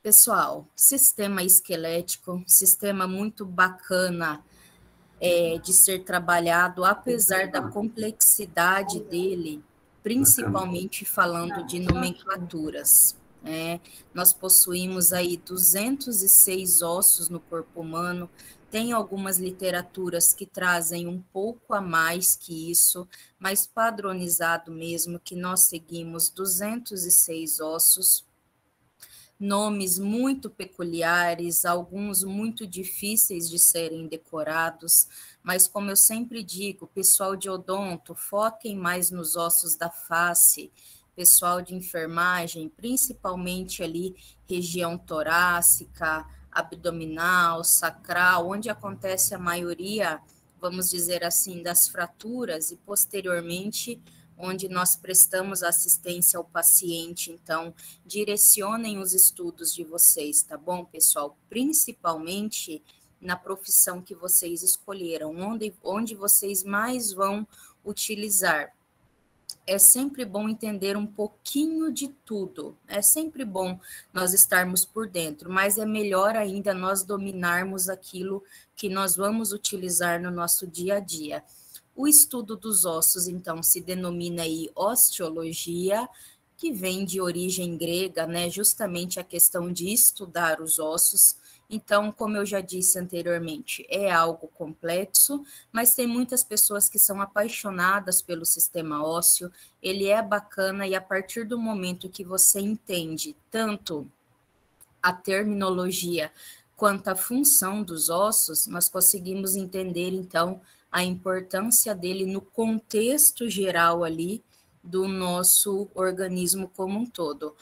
Pessoal, sistema esquelético, sistema muito bacana de ser trabalhado, apesar da complexidade dele, principalmente falando de nomenclaturas. Nós possuímos aí 206 ossos no corpo humano, tem algumas literaturas que trazem um pouco a mais que isso, mas padronizado mesmo que nós seguimos 206 ossos, nomes muito peculiares, alguns muito difíceis de serem decorados, mas como eu sempre digo, pessoal de odonto, foquem mais nos ossos da face, pessoal de enfermagem, principalmente ali região torácica, abdominal, sacral, onde acontece a maioria, vamos dizer assim, das fraturas e posteriormente onde nós prestamos assistência ao paciente. Então, direcionem os estudos de vocês, tá bom, pessoal? Principalmente na profissão que vocês escolheram, onde vocês mais vão utilizar. É sempre bom entender um pouquinho de tudo, é sempre bom nós estarmos por dentro, mas é melhor ainda nós dominarmos aquilo que nós vamos utilizar no nosso dia a dia. O estudo dos ossos, então, se denomina aí osteologia, que vem de origem grega, né? Justamente a questão de estudar os ossos. Então, como eu já disse anteriormente, é algo complexo, mas tem muitas pessoas que são apaixonadas pelo sistema ósseo. Ele é bacana e a partir do momento que você entende tanto a terminologia quanto a função dos ossos, nós conseguimos entender, então, a importância dele no contexto geral ali do nosso organismo como um todo.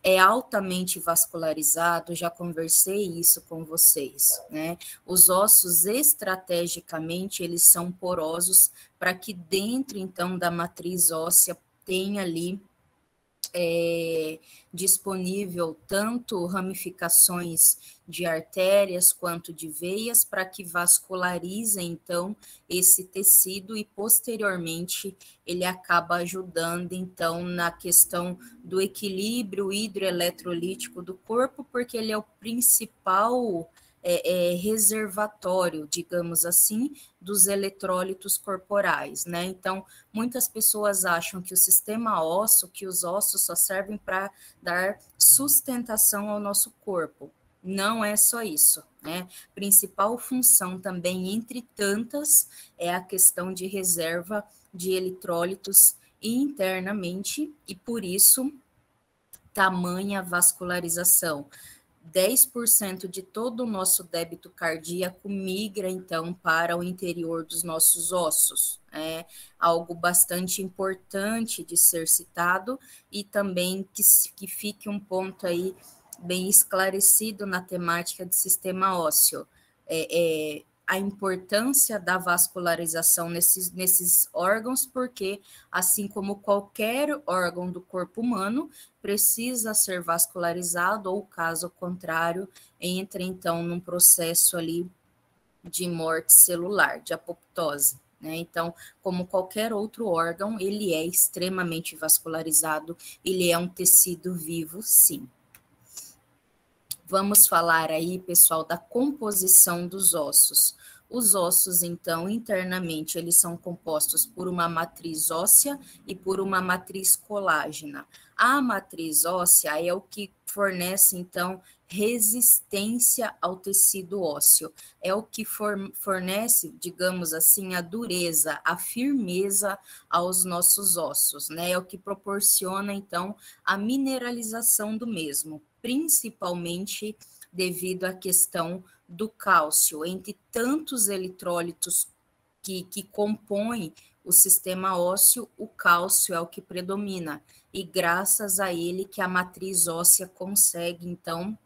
É altamente vascularizado, já conversei isso com vocês, né? Os ossos, estrategicamente, eles são porosos para que dentro, então, da matriz óssea tenha ali disponível tanto ramificações de artérias quanto de veias para que vascularizem então esse tecido e posteriormente ele acaba ajudando então na questão do equilíbrio hidroeletrolítico do corpo, porque ele é o principal reservatório, digamos assim, dos eletrólitos corporais, né? Então, muitas pessoas acham que o sistema ósseo, que os ossos só servem para dar sustentação ao nosso corpo. Não é só isso, né? Principal função também, entre tantas, é a questão de reserva de eletrólitos internamente e por isso tamanha vascularização. 10% de todo o nosso débito cardíaco migra, então, para o interior dos nossos ossos. É algo bastante importante de ser citado e também que fique um ponto aí bem esclarecido na temática de sistema ósseo. A importância da vascularização nesses órgãos, porque, assim como qualquer órgão do corpo humano, precisa ser vascularizado, ou caso contrário, entra então num processo ali de morte celular, de apoptose. Né? Então, como qualquer outro órgão, ele é extremamente vascularizado, ele é um tecido vivo, sim. Vamos falar aí, pessoal, da composição dos ossos. Os ossos, então, internamente, eles são compostos por uma matriz óssea e por uma matriz colágena. A matriz óssea é o que fornece, então, resistência ao tecido ósseo. É o que fornece, digamos assim, a dureza, a firmeza aos nossos ossos, né? É o que proporciona, então, a mineralização do mesmo, principalmente devido à questão do cálcio. Entre tantos eletrólitos que compõem o sistema ósseo, o cálcio é o que predomina. E graças a ele que a matriz óssea consegue, então,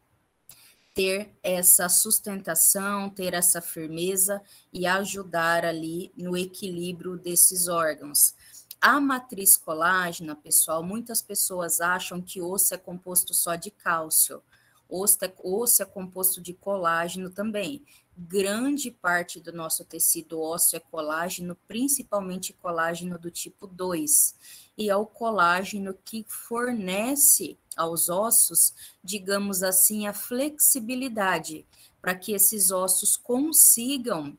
ter essa sustentação, ter essa firmeza e ajudar ali no equilíbrio desses órgãos. A matriz colágena, pessoal, muitas pessoas acham que osso é composto só de cálcio. Osso é composto de colágeno também. grande parte do nosso tecido ósseo é colágeno, principalmente colágeno do tipo 2. E é o colágeno que fornece aos ossos, digamos assim, a flexibilidade, para que esses ossos consigam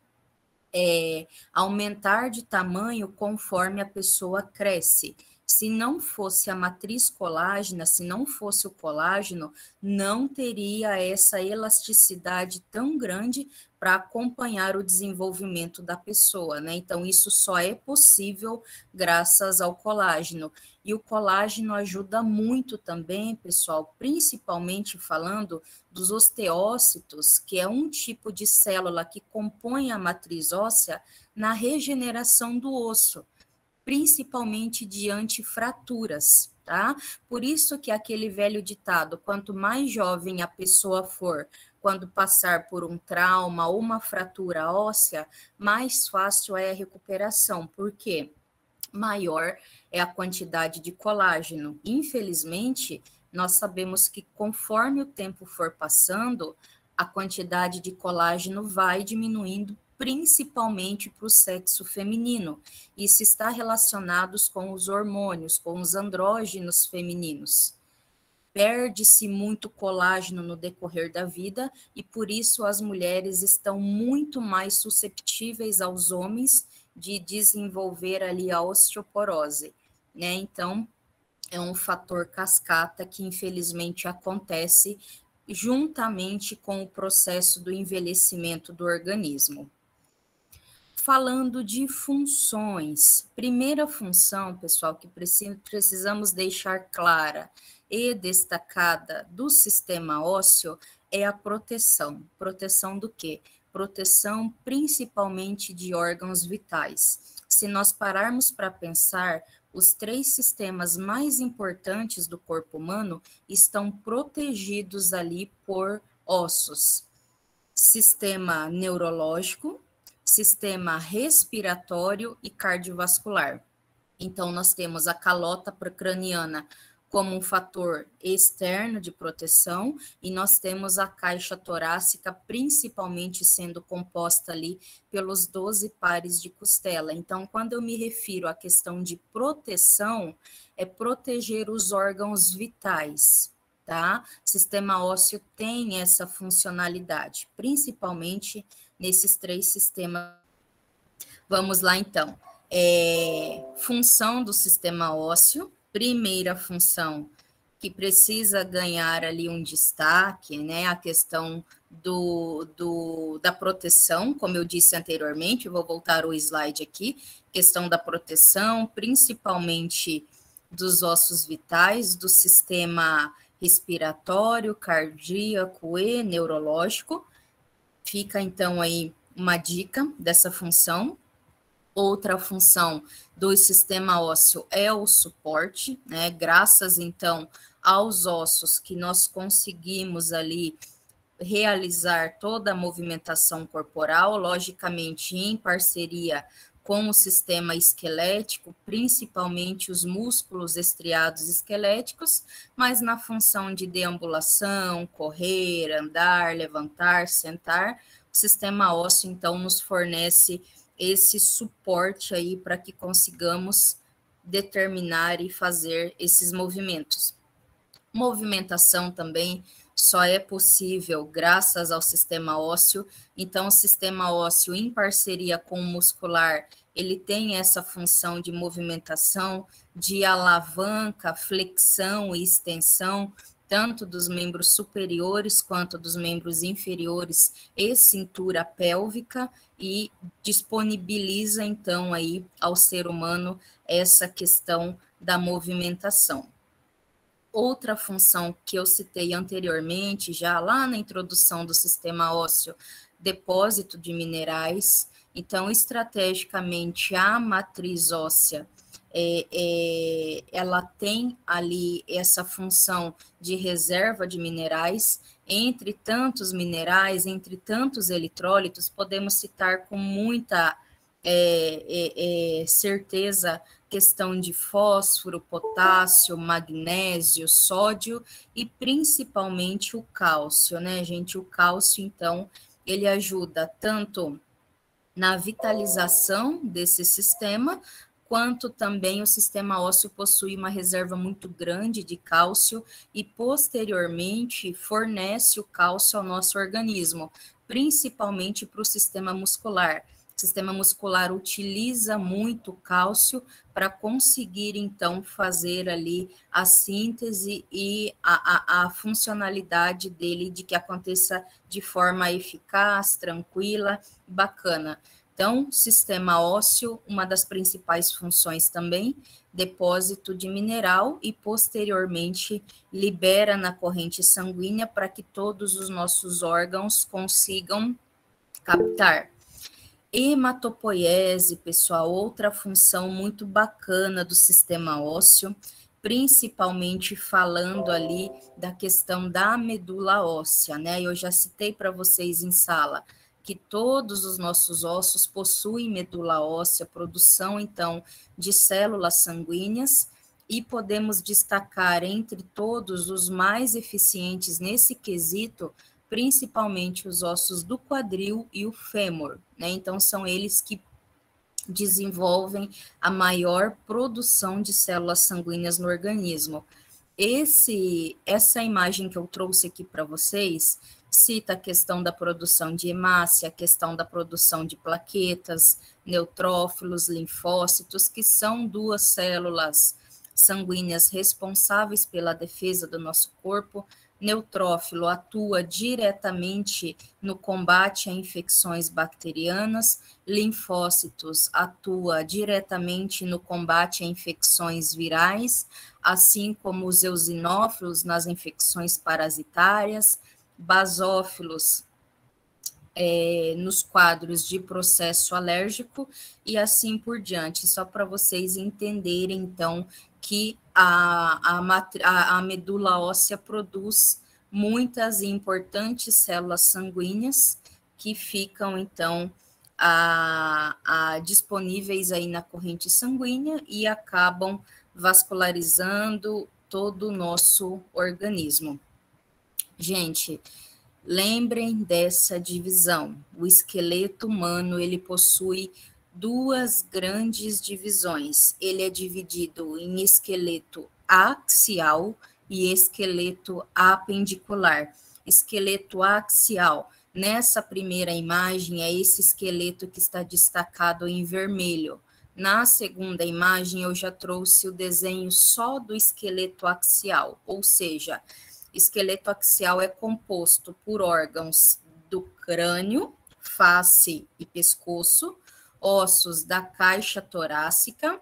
aumentar de tamanho conforme a pessoa cresce. Se não fosse a matriz colágena, se não fosse o colágeno, não teria essa elasticidade tão grande para acompanhar o desenvolvimento da pessoa, né? Então, isso só é possível graças ao colágeno. E o colágeno ajuda muito também, pessoal, principalmente falando dos osteócitos, que é um tipo de célula que compõe a matriz óssea na regeneração do osso, principalmente diante fraturas, tá? Por isso que aquele velho ditado, quanto mais jovem a pessoa for, quando passar por um trauma ou uma fratura óssea, mais fácil é a recuperação. Por quê? Maior é a quantidade de colágeno. Infelizmente, nós sabemos que conforme o tempo for passando, a quantidade de colágeno vai diminuindo, principalmente para o sexo feminino. Isso está relacionado com os hormônios, com os andrógenos femininos. Perde-se muito colágeno no decorrer da vida e por isso as mulheres estão muito mais susceptíveis aos homens de desenvolver ali a osteoporose, né? Então, é um fator cascata que infelizmente acontece juntamente com o processo do envelhecimento do organismo. Falando de funções, primeira função, pessoal, que precisamos deixar clara e destacada do sistema ósseo é a proteção. Proteção do quê? Proteção principalmente de órgãos vitais. Se nós pararmos para pensar, os 3 sistemas mais importantes do corpo humano estão protegidos ali por ossos. Sistema neurológico, sistema respiratório e cardiovascular. Então, nós temos a calota craniana como um fator externo de proteção, e nós temos a caixa torácica, principalmente sendo composta ali pelos 12 pares de costela. Então, quando eu me refiro à questão de proteção, é proteger os órgãos vitais, tá? O sistema ósseo tem essa funcionalidade, principalmente nesses 3 sistemas. Vamos lá, então. Função do sistema ósseo. Primeira função que precisa ganhar ali um destaque, né? A questão da proteção, como eu disse anteriormente, eu vou voltar o slide aqui, questão da proteção, principalmente dos ossos vitais, do sistema respiratório, cardíaco e neurológico. Fica, então, aí uma dica dessa função. Outra função do sistema ósseo é o suporte, né? Graças, então, aos ossos que nós conseguimos ali realizar toda a movimentação corporal, logicamente em parceria com o sistema esquelético, principalmente os músculos estriados esqueléticos, mas na função de deambulação, correr, andar, levantar, sentar, o sistema ósseo, então, nos fornece esse suporte aí para que consigamos determinar e fazer esses movimentos. Movimentação também só é possível graças ao sistema ósseo, então o sistema ósseo em parceria com o muscular, ele tem essa função de movimentação, de alavanca, flexão e extensão, tanto dos membros superiores quanto dos membros inferiores e cintura pélvica, e disponibiliza então aí ao ser humano essa questão da movimentação. Outra função que eu citei anteriormente, já lá na introdução do sistema ósseo, depósito de minerais. Então, estrategicamente, a matriz óssea, ela tem ali essa função de reserva de minerais. Entre tantos minerais, entre tantos eletrólitos, podemos citar com muita certeza questão de fósforo, potássio, magnésio, sódio e principalmente o cálcio, né, gente? O cálcio, então, ele ajuda tanto na vitalização desse sistema, quanto também o sistema ósseo possui uma reserva muito grande de cálcio e, posteriormente, fornece o cálcio ao nosso organismo, principalmente para o sistema muscular. O sistema muscular utiliza muito cálcio para conseguir, então, fazer ali a síntese e a funcionalidade dele, de que aconteça de forma eficaz, tranquila, bacana. Então, sistema ósseo, uma das principais funções também, depósito de mineral e, posteriormente, libera na corrente sanguínea para que todos os nossos órgãos consigam captar. Hematopoiese, pessoal, outra função muito bacana do sistema ósseo, principalmente falando ali da questão da medula óssea, né? Eu já citei para vocês em sala que todos os nossos ossos possuem medula óssea, produção, então, de células sanguíneas, e podemos destacar entre todos os mais eficientes nesse quesito, principalmente os ossos do quadril e o fêmur, né? Então, são eles que desenvolvem a maior produção de células sanguíneas no organismo. Essa imagem que eu trouxe aqui para vocês cita a questão da produção de hemácia, a questão da produção de plaquetas, neutrófilos, linfócitos, que são duas células sanguíneas responsáveis pela defesa do nosso corpo. Neutrófilo atua diretamente no combate a infecções bacterianas, linfócitos atua diretamente no combate a infecções virais, assim como os eosinófilos nas infecções parasitárias, basófilos nos quadros de processo alérgico e assim por diante, só para vocês entenderem, então, que a medula óssea produz muitas e importantes células sanguíneas que ficam, então, disponíveis aí na corrente sanguínea e acabam vascularizando todo o nosso organismo. Gente, lembrem dessa divisão. O esqueleto humano, ele possui duas grandes divisões. Ele é dividido em esqueleto axial e esqueleto apendicular. Esqueleto axial, nessa primeira imagem, é esse esqueleto que está destacado em vermelho. Na segunda imagem, eu já trouxe o desenho só do esqueleto axial, ou seja, esqueleto axial é composto por órgãos do crânio, face e pescoço, ossos da caixa torácica,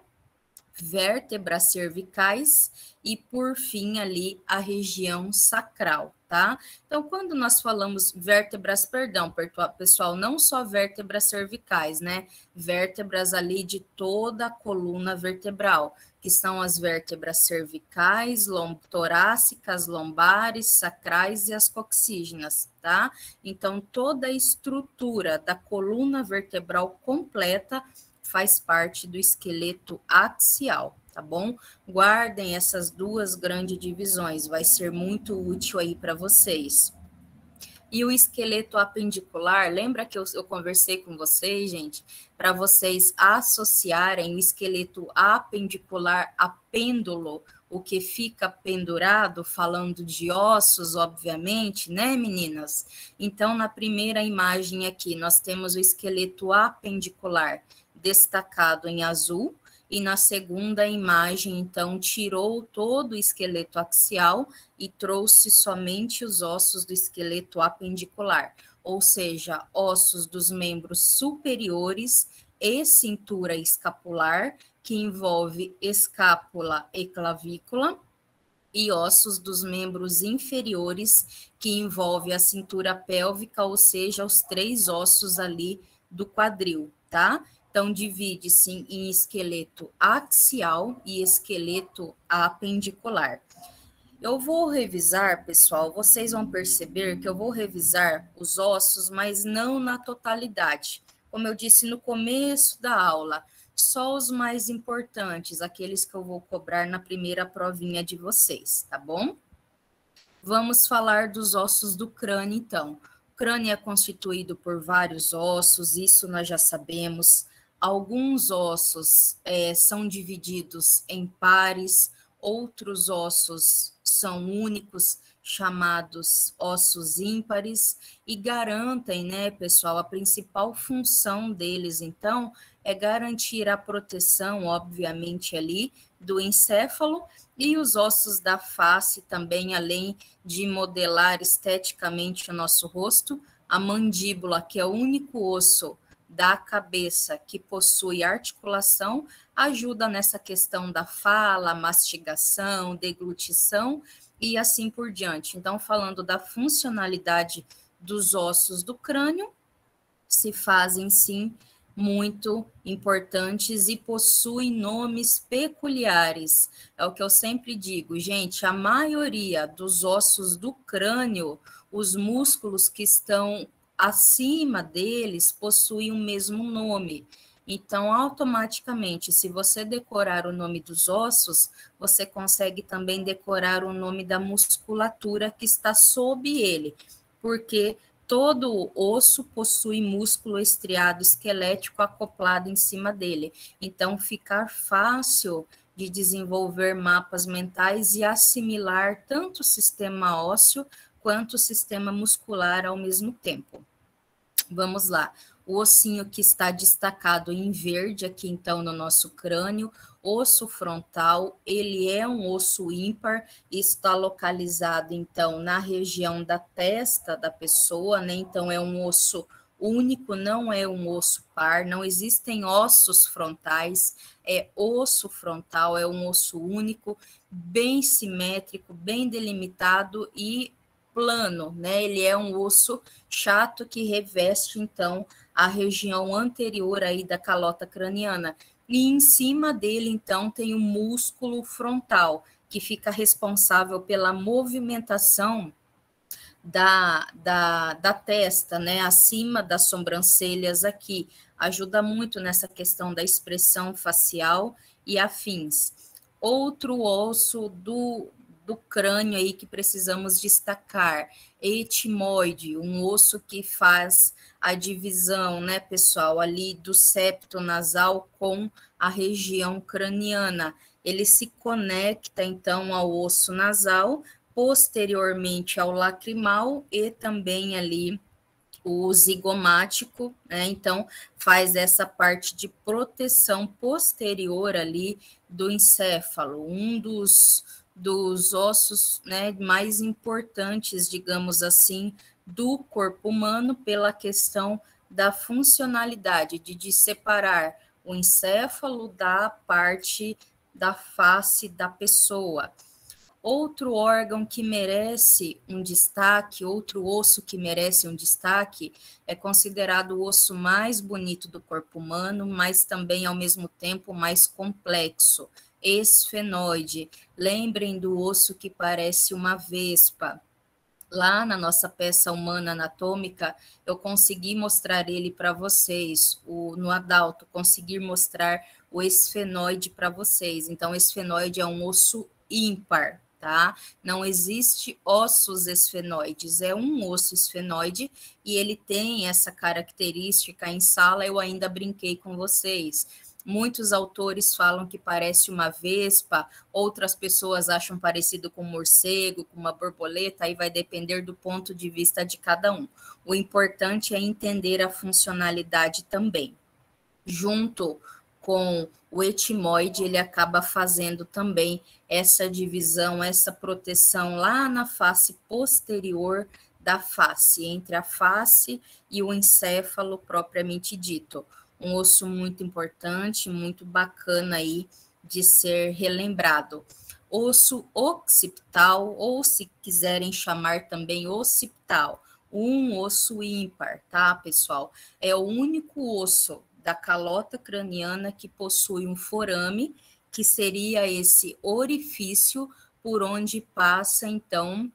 vértebras cervicais e, por fim, ali a região sacral, tá? Então, quando nós falamos vértebras, perdão, pessoal, não só vértebras cervicais, né? Vértebras ali de toda a coluna vertebral, que são as vértebras cervicais, torácicas, lombares, sacrais e as coxígenas, tá? Então, toda a estrutura da coluna vertebral completa faz parte do esqueleto axial, tá bom? Guardem essas duas grandes divisões, vai ser muito útil aí para vocês. E o esqueleto apendicular, lembra que eu conversei com vocês, gente, para vocês associarem o esqueleto apendicular a pêndulo, o que fica pendurado, falando de ossos, obviamente, né, meninas? Então, na primeira imagem aqui, nós temos o esqueleto apendicular destacado em azul, e na segunda imagem, então, tirou todo o esqueleto axial e trouxe somente os ossos do esqueleto apendicular, ou seja, ossos dos membros superiores e cintura escapular, que envolve escápula e clavícula, e ossos dos membros inferiores, que envolve a cintura pélvica, ou seja, os três ossos ali do quadril, tá? Então, divide-se em esqueleto axial e esqueleto apendicular. Eu vou revisar, pessoal, vocês vão perceber que eu vou revisar os ossos, mas não na totalidade. Como eu disse no começo da aula, só os mais importantes, aqueles que eu vou cobrar na primeira provinha de vocês, tá bom? Vamos falar dos ossos do crânio, então. O crânio é constituído por vários ossos, isso nós já sabemos. Alguns ossos são divididos em pares, outros ossos são únicos, chamados ossos ímpares, e garantem, né, pessoal, a principal função deles, então, é garantir a proteção, obviamente, ali do encéfalo, e os ossos da face também, além de modelar esteticamente o nosso rosto, a mandíbula, que é o único osso da cabeça que possui articulação, ajuda nessa questão da fala, mastigação, deglutição e assim por diante. Então, falando da funcionalidade dos ossos do crânio, se fazem sim muito importantes e possuem nomes peculiares. É o que eu sempre digo, gente, a maioria dos ossos do crânio, os músculos que estão acima deles possuem o mesmo nome. Então, automaticamente, se você decorar o nome dos ossos, você consegue também decorar o nome da musculatura que está sob ele, porque todo osso possui músculo estriado esquelético acoplado em cima dele. Então, fica fácil de desenvolver mapas mentais e assimilar tanto o sistema ósseo quanto o sistema muscular ao mesmo tempo. Vamos lá. O ossinho que está destacado em verde aqui, então, no nosso crânio, osso frontal, ele é um osso ímpar, está localizado, então, na região da testa da pessoa, né? Então, é um osso único, não é um osso par, não existem ossos frontais, é osso frontal, é um osso único, bem simétrico, bem delimitado e plano, né? Ele é um osso chato que reveste, então, a região anterior aí da calota craniana. E em cima dele, então, tem o músculo frontal, que fica responsável pela movimentação da testa, né? Acima das sobrancelhas aqui. Ajuda muito nessa questão da expressão facial e afins. Outro osso do crânio aí que precisamos destacar, etimoide, um osso que faz a divisão, né, pessoal, ali do septo nasal com a região craniana. Ele se conecta, então, ao osso nasal, posteriormente ao lacrimal e também ali o zigomático, né? Então, faz essa parte de proteção posterior ali do encéfalo, um dos ossos, né, mais importantes, digamos assim, do corpo humano pela questão da funcionalidade, de separar o encéfalo da parte da face da pessoa. Outro órgão que merece um destaque, outro osso que merece um destaque, é considerado o osso mais bonito do corpo humano, mas também, ao mesmo tempo, mais complexo, esfenoide. Lembrem do osso que parece uma vespa. Lá na nossa peça humana anatômica, eu consegui mostrar ele para vocês, no adalto, conseguir mostrar o esfenoide para vocês. Então, o esfenoide é um osso ímpar, tá? Não existe ossos esfenoides, é um osso esfenoide e ele tem essa característica. Em sala eu ainda brinquei com vocês. Muitos autores falam que parece uma vespa, outras pessoas acham parecido com um morcego, com uma borboleta, aí vai depender do ponto de vista de cada um. O importante é entender a funcionalidade também. Junto com o etimoide, ele acaba fazendo também essa divisão, essa proteção lá na face posterior da face, entre a face e o encéfalo propriamente dito. Um osso muito importante, muito bacana aí de ser relembrado. Osso occipital, ou se quiserem chamar também occipital, um osso ímpar, tá, pessoal? É o único osso da calota craniana que possui um forame, que seria esse orifício por onde passa, então,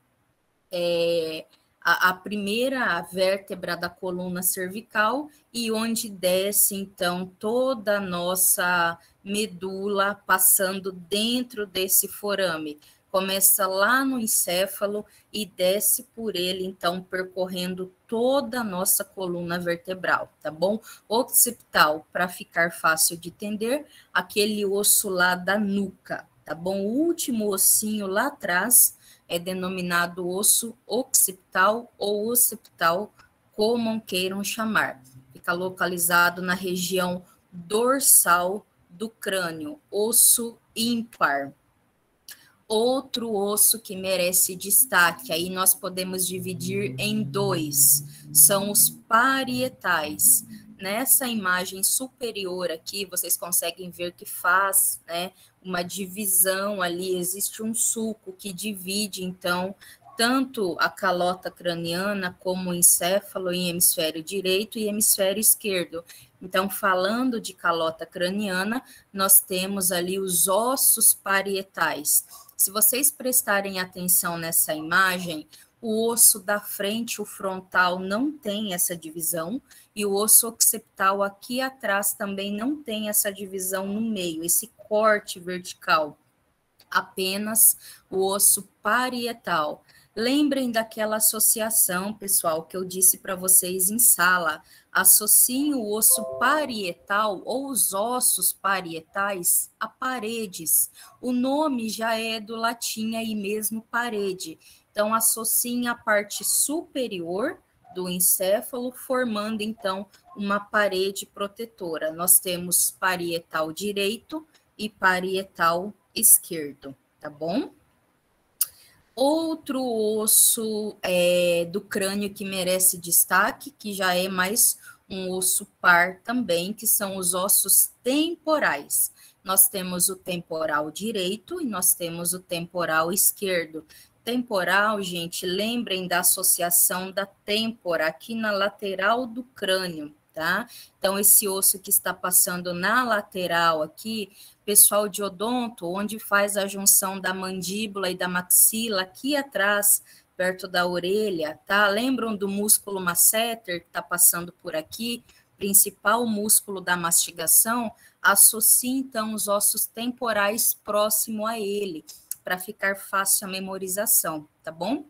a primeira vértebra da coluna cervical e onde desce, então, toda a nossa medula passando dentro desse forame. começa lá no encéfalo e desce por ele, então, percorrendo toda a nossa coluna vertebral, tá bom? Occipital, para ficar fácil de entender, aquele osso lá da nuca, tá bom? O último ossinho lá atrás é denominado osso occipital ou occipital, como queiram chamar. Fica localizado na região dorsal do crânio, osso ímpar. Outro osso que merece destaque, aí nós podemos dividir em dois, são os parietais. Nessa imagem superior aqui, vocês conseguem ver que faz, né, uma divisão ali, existe um sulco que divide, então, tanto a calota craniana como o encéfalo em hemisfério direito e hemisfério esquerdo. Então, falando de calota craniana, nós temos ali os ossos parietais. Se vocês prestarem atenção nessa imagem, o osso da frente, o frontal, não tem essa divisão, e o osso occipital aqui atrás também não tem essa divisão no meio, esse corte vertical. Apenas o osso parietal. Lembrem daquela associação, pessoal, que eu disse para vocês em sala. Associem o osso parietal ou os ossos parietais a paredes. O nome já é do latim aí mesmo, parede. Então, associem a parte superior do encéfalo, formando, então, uma parede protetora. Nós temos parietal direito e parietal esquerdo, tá bom? Outro osso do crânio que merece destaque, que já é mais um osso par também, que são os ossos temporais. Nós temos o temporal direito e nós temos o temporal esquerdo. Temporal, gente, lembrem da associação da têmpora aqui na lateral do crânio, tá? Então, esse osso que está passando na lateral aqui, pessoal de odonto, onde faz a junção da mandíbula e da maxila, aqui atrás, perto da orelha, tá? Lembram do músculo masseter que está passando por aqui, principal músculo da mastigação? Associe, então, os ossos temporais próximo a ele, para ficar fácil a memorização, tá bom?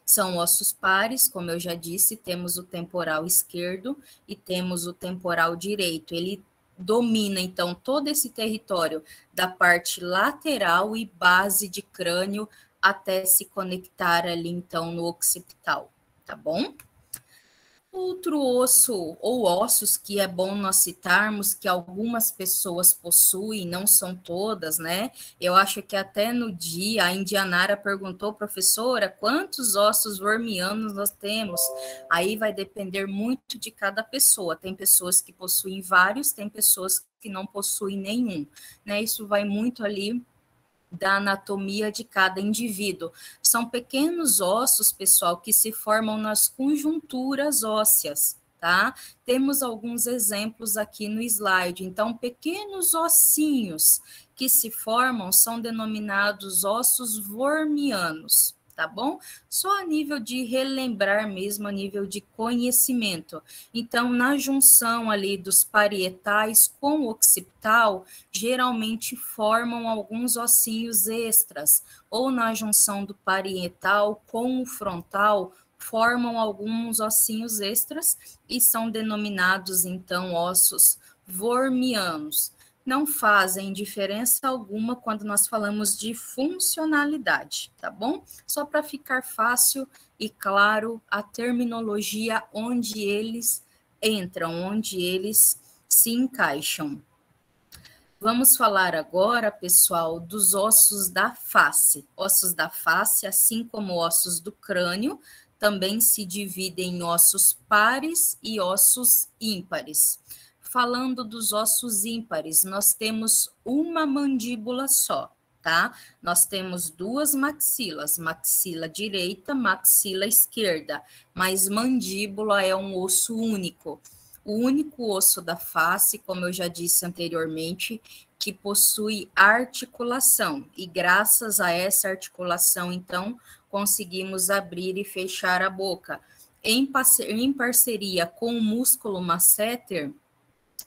São ossos pares, como eu já disse, temos o temporal esquerdo e temos o temporal direito. Ele domina, então, todo esse território da parte lateral e base de crânio até se conectar ali, então, no occipital, tá bom? Outro osso ou ossos que é bom nós citarmos, que algumas pessoas possuem, não são todas, né? Eu acho que até no dia a Indianara perguntou, professora, quantos ossos wormianos nós temos? Aí vai depender muito de cada pessoa. Tem pessoas que possuem vários, tem pessoas que não possuem nenhum, né? Isso vai muito ali da anatomia de cada indivíduo. São pequenos ossos, pessoal, que se formam nas conjunturas ósseas, tá? Temos alguns exemplos aqui no slide. Então, pequenos ossinhos que se formam são denominados ossos wormianos, tá bom? Só a nível de relembrar mesmo, a nível de conhecimento. Então, na junção ali dos parietais com o occipital, geralmente formam alguns ossinhos extras, ou na junção do parietal com o frontal, formam alguns ossinhos extras e são denominados, então, ossos wormianos. Não fazem diferença alguma quando nós falamos de funcionalidade, tá bom? Só para ficar fácil e claro a terminologia onde eles entram, onde eles se encaixam. Vamos falar agora, pessoal, dos ossos da face. Ossos da face, assim como ossos do crânio, também se dividem em ossos pares e ossos ímpares. Falando dos ossos ímpares, nós temos uma mandíbula só, tá? Nós temos duas maxilas, maxila direita, maxila esquerda, mas mandíbula é um osso único. O único osso da face, como eu já disse anteriormente, que possui articulação, e graças a essa articulação, então, conseguimos abrir e fechar a boca. Em parceria com o músculo masseter,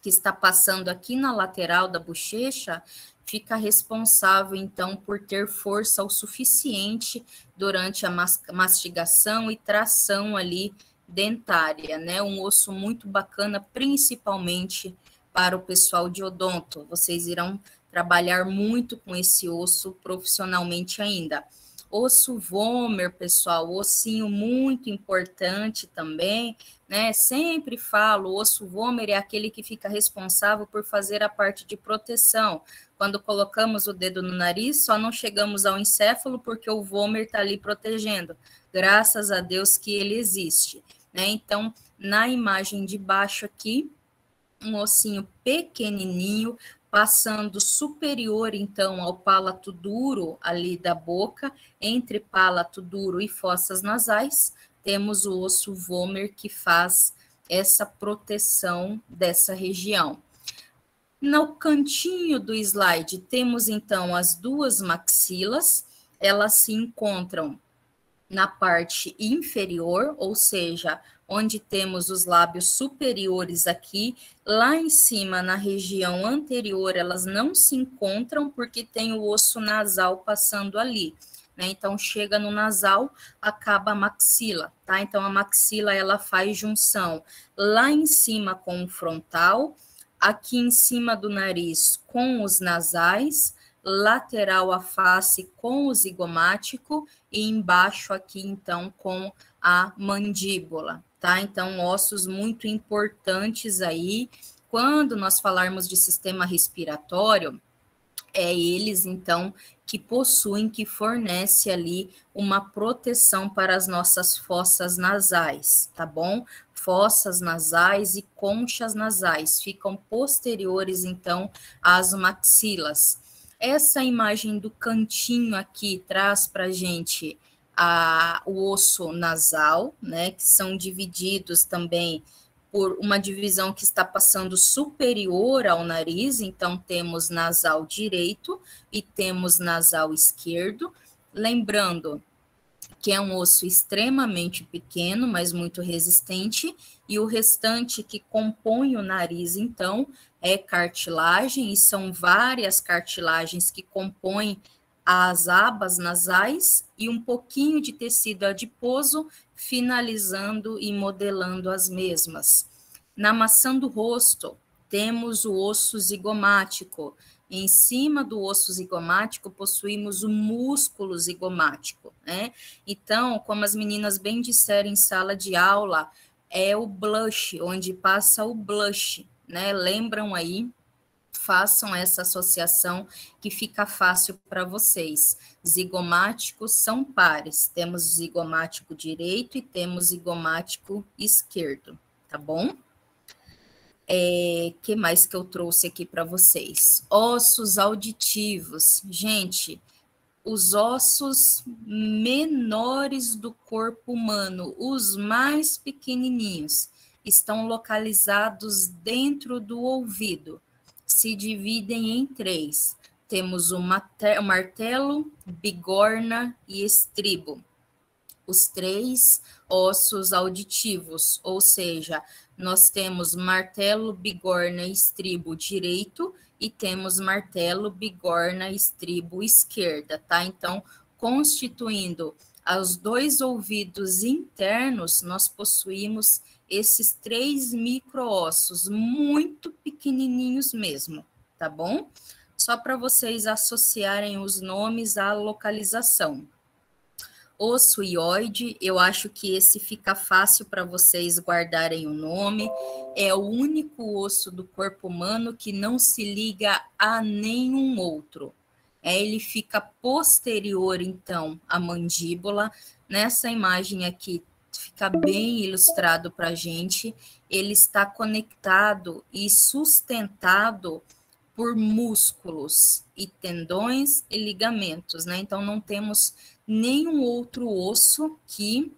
que está passando aqui na lateral da bochecha, fica responsável, então, por ter força o suficiente durante a mastigação e tração ali dentária, né? Um osso muito bacana, principalmente para o pessoal de odonto. Vocês irão trabalhar muito com esse osso profissionalmente ainda. Osso vomer, pessoal, ossinho muito importante também, né? Sempre falo, o osso vomer é aquele que fica responsável por fazer a parte de proteção. Quando colocamos o dedo no nariz, só não chegamos ao encéfalo porque o vomer está ali protegendo. Graças a Deus que ele existe, né? Então, na imagem de baixo aqui, um ossinho pequenininho, passando superior, então, ao palato duro ali da boca, entre palato duro e fossas nasais, temos o osso vomer que faz essa proteção dessa região. No cantinho do slide, temos, então, as duas maxilas, elas se encontram na parte inferior, ou seja, onde temos os lábios superiores aqui, lá em cima, na região anterior, elas não se encontram porque tem o osso nasal passando ali, né? Então, chega no nasal, acaba a maxila, tá? Então, a maxila, ela faz junção lá em cima com o frontal, aqui em cima do nariz com os nasais, lateral à face com o zigomático e embaixo aqui, então, com a mandíbula, tá? Então, ossos muito importantes aí. Quando nós falarmos de sistema respiratório, é eles, então, que possuem, que fornece ali uma proteção para as nossas fossas nasais, tá bom? Fossas nasais e conchas nasais ficam posteriores, então, às maxilas. Essa imagem do cantinho aqui traz para a gente o osso nasal, né, que são divididos também por uma divisão que está passando superior ao nariz, então temos nasal direito e temos nasal esquerdo. Lembrando que é um osso extremamente pequeno, mas muito resistente, e o restante que compõe o nariz, então, é cartilagem, e são várias cartilagens que compõem as abas nasais e um pouquinho de tecido adiposo, finalizando e modelando as mesmas. Na maçã do rosto, temos o osso zigomático. Em cima do osso zigomático, possuímos o músculo zigomático, né? Então, como as meninas bem disseram em sala de aula, é o blush, onde passa o blush, né? Lembram aí? Façam essa associação que fica fácil para vocês. Zigomáticos são pares. Temos zigomático direito e temos zigomático esquerdo, tá bom? Que mais que eu trouxe aqui para vocês? Ossos auditivos. Gente, os ossos menores do corpo humano, os mais pequenininhos, estão localizados dentro do ouvido. Se dividem em três. Temos o martelo, bigorna e estribo. Os três ossos auditivos, ou seja, nós temos martelo, bigorna e estribo direito e temos martelo, bigorna e estribo esquerda, tá? Então, constituindo os dois ouvidos internos, nós possuímos esses três micro-ossos, muito pequenininhos mesmo, tá bom? Só para vocês associarem os nomes à localização. Osso hioide, eu acho que esse fica fácil para vocês guardarem o nome. É o único osso do corpo humano que não se liga a nenhum outro. Ele fica posterior, então, à mandíbula. Nessa imagem aqui, fica bem ilustrado para a gente. Ele está conectado e sustentado por músculos e tendões e ligamentos, né? Então, não temos nenhum outro osso que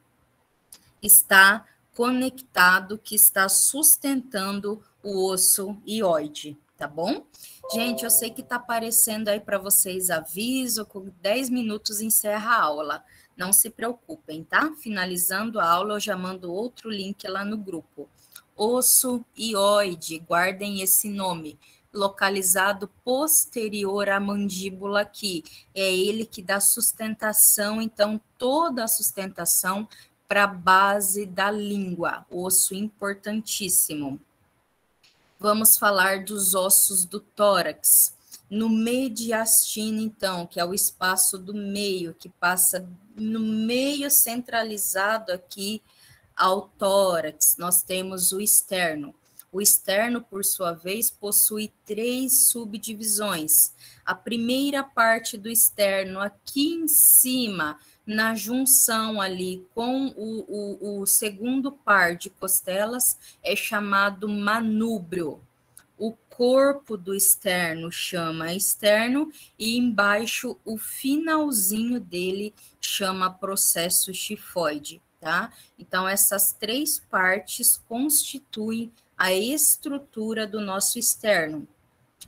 está conectado, que está sustentando o osso hioide, tá bom? Gente, eu sei que está aparecendo aí para vocês aviso, com 10 minutos encerra a aula. Não se preocupem, tá? Finalizando a aula, eu já mando outro link lá no grupo. Osso hioide, guardem esse nome, localizado posterior à mandíbula aqui. É ele que dá sustentação, então, toda a sustentação para a base da língua. Osso importantíssimo. Vamos falar dos ossos do tórax. No mediastino, então, que é o espaço do meio, que passa no meio centralizado aqui ao tórax, nós temos o externo. O externo, por sua vez, possui 3 subdivisões. A primeira parte do externo, aqui em cima, na junção ali com o segundo par de costelas, é chamado manúbrio. O corpo do externo chama externo e embaixo o finalzinho dele chama processo xifoide, tá? Então, essas 3 partes constituem a estrutura do nosso externo.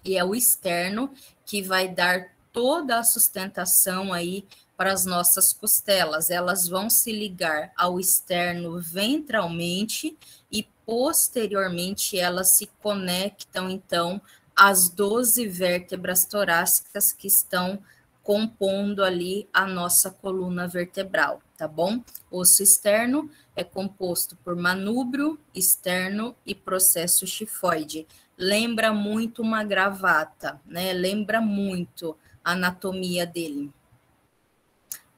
E é o externo que vai dar toda a sustentação aí para as nossas costelas. Elas vão se ligar ao externo ventralmente e posteriormente elas se conectam então às 12 vértebras torácicas que estão compondo ali a nossa coluna vertebral, tá bom? Osso externo é composto por manúbrio, externo e processo xifoide. Lembra muito uma gravata, né? Lembra muito a anatomia dele.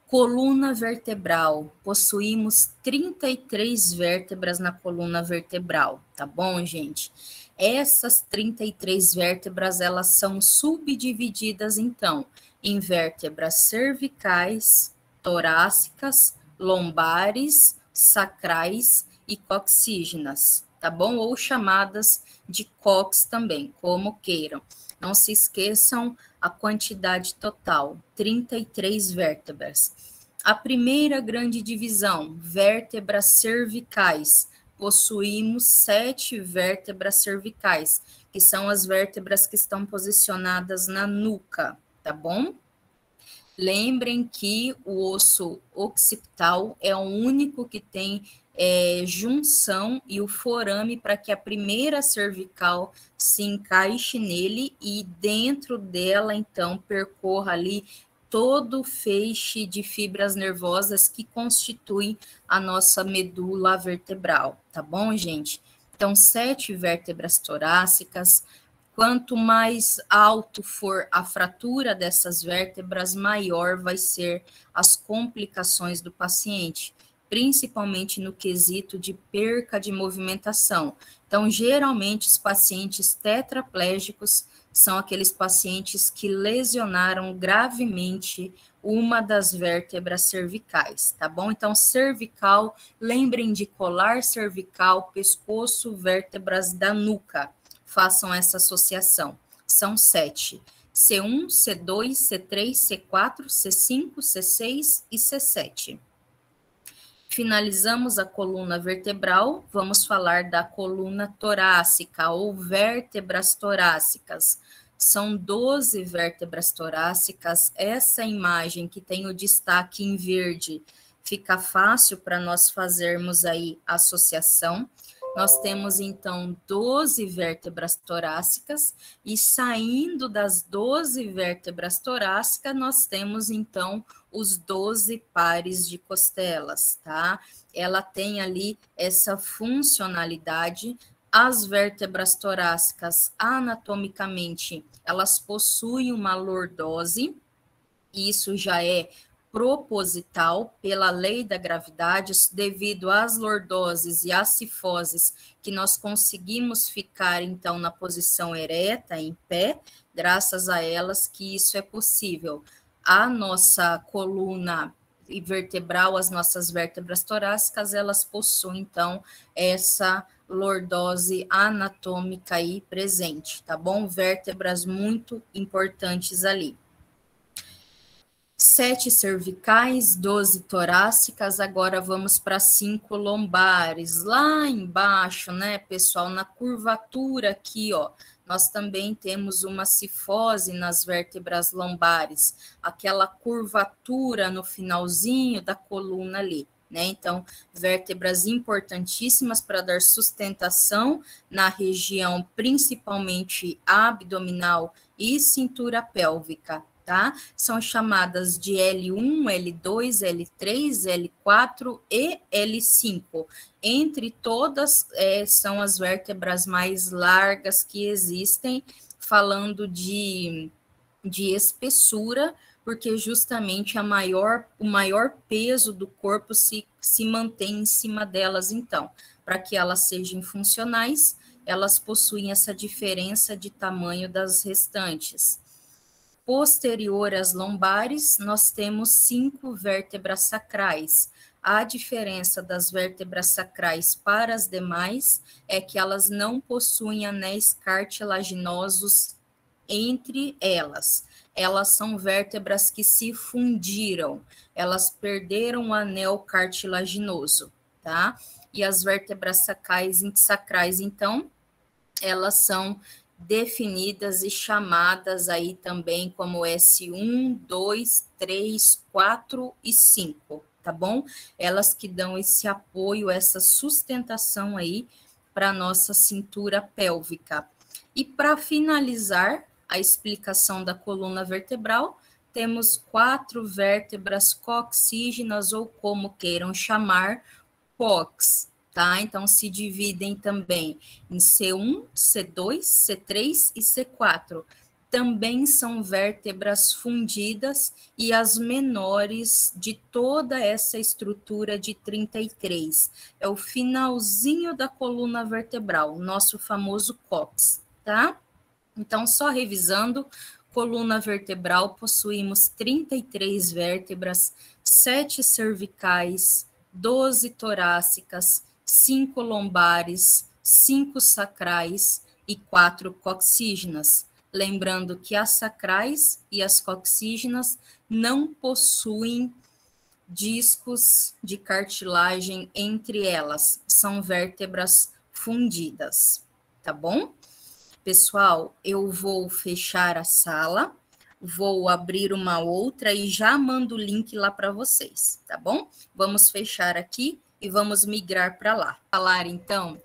Coluna vertebral. Possuímos 33 vértebras na coluna vertebral, tá bom, gente? Essas 33 vértebras, elas são subdivididas, então, em vértebras cervicais, torácicas, lombares, sacrais e coxígenas, tá bom? Ou chamadas de cox também, como queiram. Não se esqueçam a quantidade total, 33 vértebras. A primeira grande divisão, vértebras cervicais. Possuímos 7 vértebras cervicais, que são as vértebras que estão posicionadas na nuca, tá bom? Lembrem que o osso occipital é o único que tem junção e o forame para que a primeira cervical se encaixe nele e dentro dela, então, percorra ali todo o feixe de fibras nervosas que constituem a nossa medula vertebral, tá bom, gente? Então, 7 vértebras torácicas. Quanto mais alto for a fratura dessas vértebras, maior vai ser as complicações do paciente, principalmente no quesito de perca de movimentação. Então, geralmente, os pacientes tetraplégicos são aqueles pacientes que lesionaram gravemente uma das vértebras cervicais, tá bom? Então, cervical, lembrem de colar cervical, pescoço, vértebras da nuca. Façam essa associação. São 7. C1, C2, C3, C4, C5, C6 e C7. Finalizamos a coluna vertebral, vamos falar da coluna torácica ou vértebras torácicas. São 12 vértebras torácicas. Essa imagem que tem o destaque em verde fica fácil para nós fazermos aí a associação. Nós temos, então, 12 vértebras torácicas e saindo das 12 vértebras torácicas, nós temos, então, os 12 pares de costelas, tá? Ela tem ali essa funcionalidade. As vértebras torácicas, anatomicamente, elas possuem uma lordose, isso já é proposital pela lei da gravidade, devido às lordoses e às cifoses, que nós conseguimos ficar, então, na posição ereta, em pé, graças a elas que isso é possível. A nossa coluna vertebral, as nossas vértebras torácicas, elas possuem, então, essa lordose anatômica aí presente, tá bom? Vértebras muito importantes ali. 7 cervicais, 12 torácicas, agora vamos para 5 lombares. Lá embaixo, né, pessoal, na curvatura aqui, ó, nós também temos uma cifose nas vértebras lombares, aquela curvatura no finalzinho da coluna ali, né? Então, vértebras importantíssimas para dar sustentação na região, principalmente abdominal e cintura pélvica, tá? São chamadas de L1, L2, L3, L4 e L5. Entre todas, são as vértebras mais largas que existem, falando de espessura, porque justamente o maior peso do corpo se mantém em cima delas, então. Para que elas sejam funcionais, elas possuem essa diferença de tamanho das restantes. Posterior às lombares, nós temos 5 vértebras sacrais. A diferença das vértebras sacrais para as demais é que elas não possuem anéis cartilaginosos entre elas. Elas são vértebras que se fundiram, elas perderam o anel cartilaginoso, tá? E as vértebras sacrais, então, elas são definidas e chamadas aí também como S1, 2, 3, 4 e 5, tá bom? Elas que dão esse apoio, essa sustentação aí para a nossa cintura pélvica. E para finalizar a explicação da coluna vertebral, temos 4 vértebras coxígenas, ou como queiram chamar, COX, tá? Então, se dividem também em C1, C2, C3 e C4. Também são vértebras fundidas e as menores de toda essa estrutura de 33. É o finalzinho da coluna vertebral, nosso famoso COX, tá? Então, só revisando, coluna vertebral, possuímos 33 vértebras, 7 cervicais, 12 torácicas, 5 lombares, 5 sacrais e 4 coxígenas. Lembrando que as sacrais e as coxígenas não possuem discos de cartilagem entre elas, são vértebras fundidas, tá bom? Pessoal, eu vou fechar a sala, vou abrir uma outra e já mando o link lá para vocês, tá bom? Vamos fechar aqui e vamos migrar para lá. Falar então,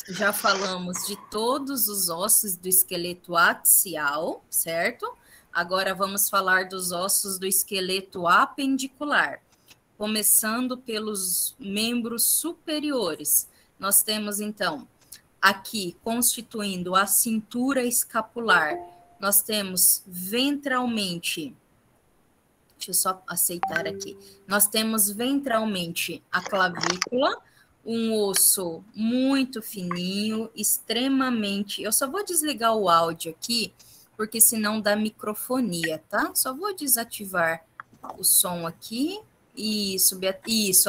já falamos de todos os ossos do esqueleto axial, certo? Agora vamos falar dos ossos do esqueleto apendicular, começando pelos membros superiores. Nós temos então aqui, constituindo a cintura escapular, nós temos ventralmente, deixa eu só aceitar aqui, nós temos ventralmente a clavícula, um osso muito fininho, extremamente, eu só vou desligar o áudio aqui, porque senão dá microfonia, tá? Só vou desativar o som aqui, isso,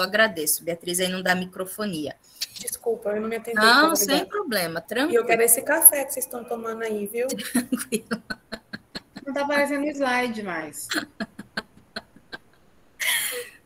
agradeço, Beatriz, aí não dá microfonia. Desculpa, eu não me atendi. Não, sem problema, tranquilo. E eu quero esse café que vocês estão tomando aí, viu? Tranquilo. Não tá aparecendo slide mais.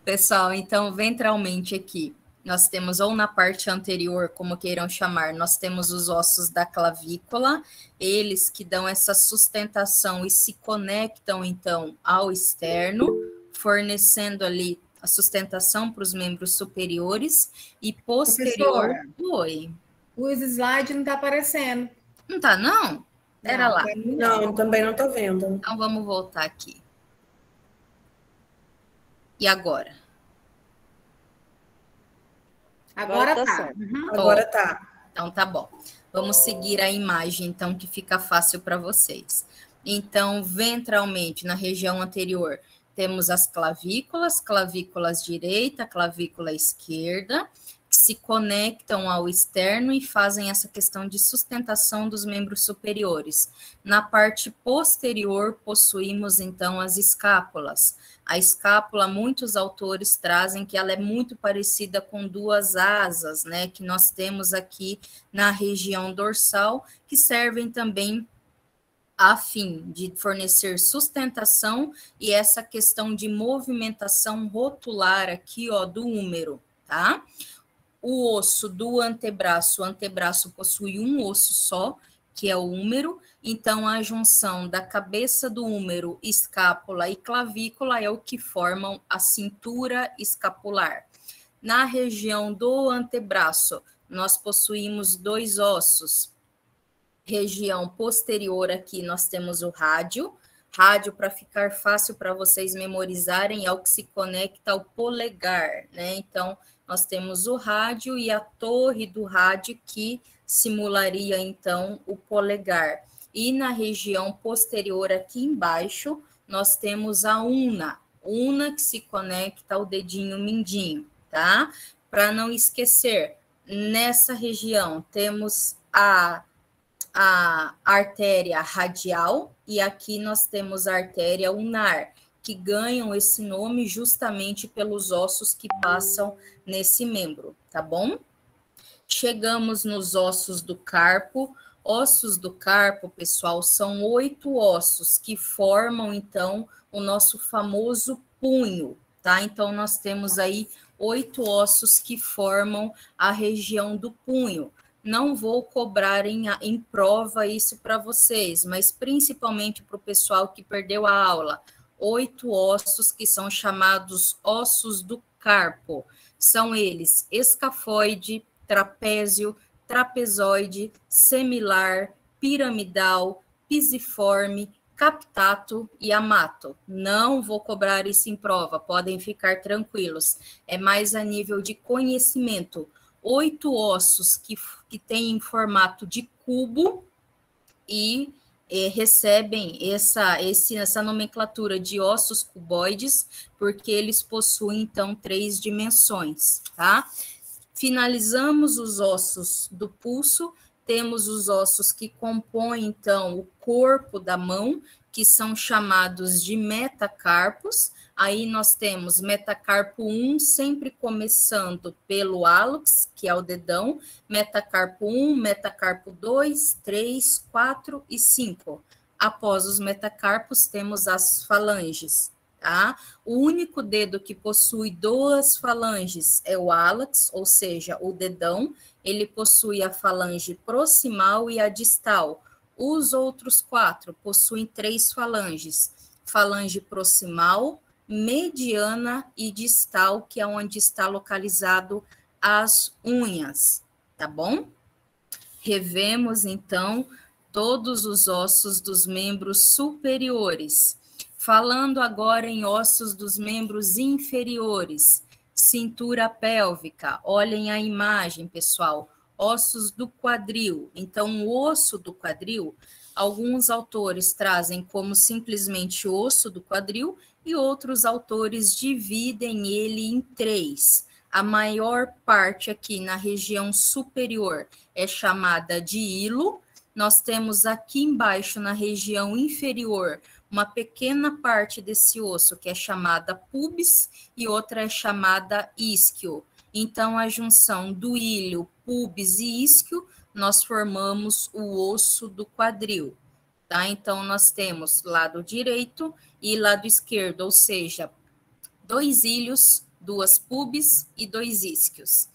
Pessoal, então, ventralmente aqui, nós temos, ou na parte anterior, como queiram chamar, nós temos os ossos da clavícula, eles que dão essa sustentação e se conectam, então, ao externo, fornecendo ali a sustentação para os membros superiores e posterior. Professora, Oi. os slides não tá aparecendo. Não tá, não? Pera lá. Não, também não tô vendo. Então, vamos voltar aqui. E agora? Agora tá. Uhum. Agora tá. Então, tá bom. Vamos seguir a imagem, então, que fica fácil para vocês. Então, ventralmente, na região anterior, temos as clavículas direita, clavícula esquerda, que se conectam ao externo e fazem essa questão de sustentação dos membros superiores. Na parte posterior, possuímos, então, as escápulas. A escápula, muitos autores trazem que ela é muito parecida com 2 asas, né, que nós temos aqui na região dorsal, que servem também a fim de fornecer sustentação e essa questão de movimentação rotular aqui, ó, do húmero, tá? O osso do antebraço, o antebraço possui um osso só, que é o húmero, então a junção da cabeça do húmero, escápula e clavícula é o que formam a cintura escapular. Na região do antebraço, nós possuímos 2 ossos. Região posterior aqui, nós temos o rádio. Rádio, para ficar fácil para vocês memorizarem, é o que se conecta ao polegar, né? Então, nós temos o rádio e a torre do rádio que simularia, então, o polegar. E na região posterior aqui embaixo, nós temos a una que se conecta ao dedinho mindinho, tá? Para não esquecer, nessa região temos a artéria radial e aqui nós temos a artéria ulnar, que ganham esse nome justamente pelos ossos que passam nesse membro, tá bom? Chegamos nos ossos do carpo. Ossos do carpo, pessoal, são 8 ossos que formam, então, o nosso famoso punho, tá? Então, nós temos aí 8 ossos que formam a região do punho. Não vou cobrar em prova isso para vocês, mas principalmente para o pessoal que perdeu a aula. 8 ossos que são chamados ossos do carpo. São eles escafoide, trapézio, trapezoide, semilar, piramidal, pisiforme, captato e amato. Não vou cobrar isso em prova, podem ficar tranquilos. É mais a nível de conhecimento. 8 ossos que têm formato de cubo e recebem essa nomenclatura de ossos cuboides, porque eles possuem, então, 3 dimensões, tá? Finalizamos os ossos do pulso, temos os ossos que compõem, então, o corpo da mão, que são chamados de metacarpos. Aí nós temos metacarpo 1, sempre começando pelo hálux, que é o dedão, metacarpo 1, metacarpo 2, 3, 4 e 5. Após os metacarpos, temos as falanges, tá? O único dedo que possui 2 falanges é o hálux, ou seja, o dedão. Ele possui a falange proximal e a distal. Os outros 4 possuem 3 falanges. Falange proximal, mediana e distal, que é onde está localizado as unhas, tá bom? Revemos, então, todos os ossos dos membros superiores. Falando agora em ossos dos membros inferiores, cintura pélvica, olhem a imagem, pessoal, ossos do quadril. Então, o osso do quadril, alguns autores trazem como simplesmente osso do quadril e outros autores dividem ele em 3. A maior parte aqui na região superior é chamada de hilo. Nós temos aqui embaixo, na região inferior, uma pequena parte desse osso que é chamada pubis e outra é chamada isquio. Então, a junção do ilho, pubis e isquio, nós formamos o osso do quadril, tá? Então, nós temos lado direito e lado esquerdo, ou seja, 2 ilhos, 2 pubis e 2 isquios.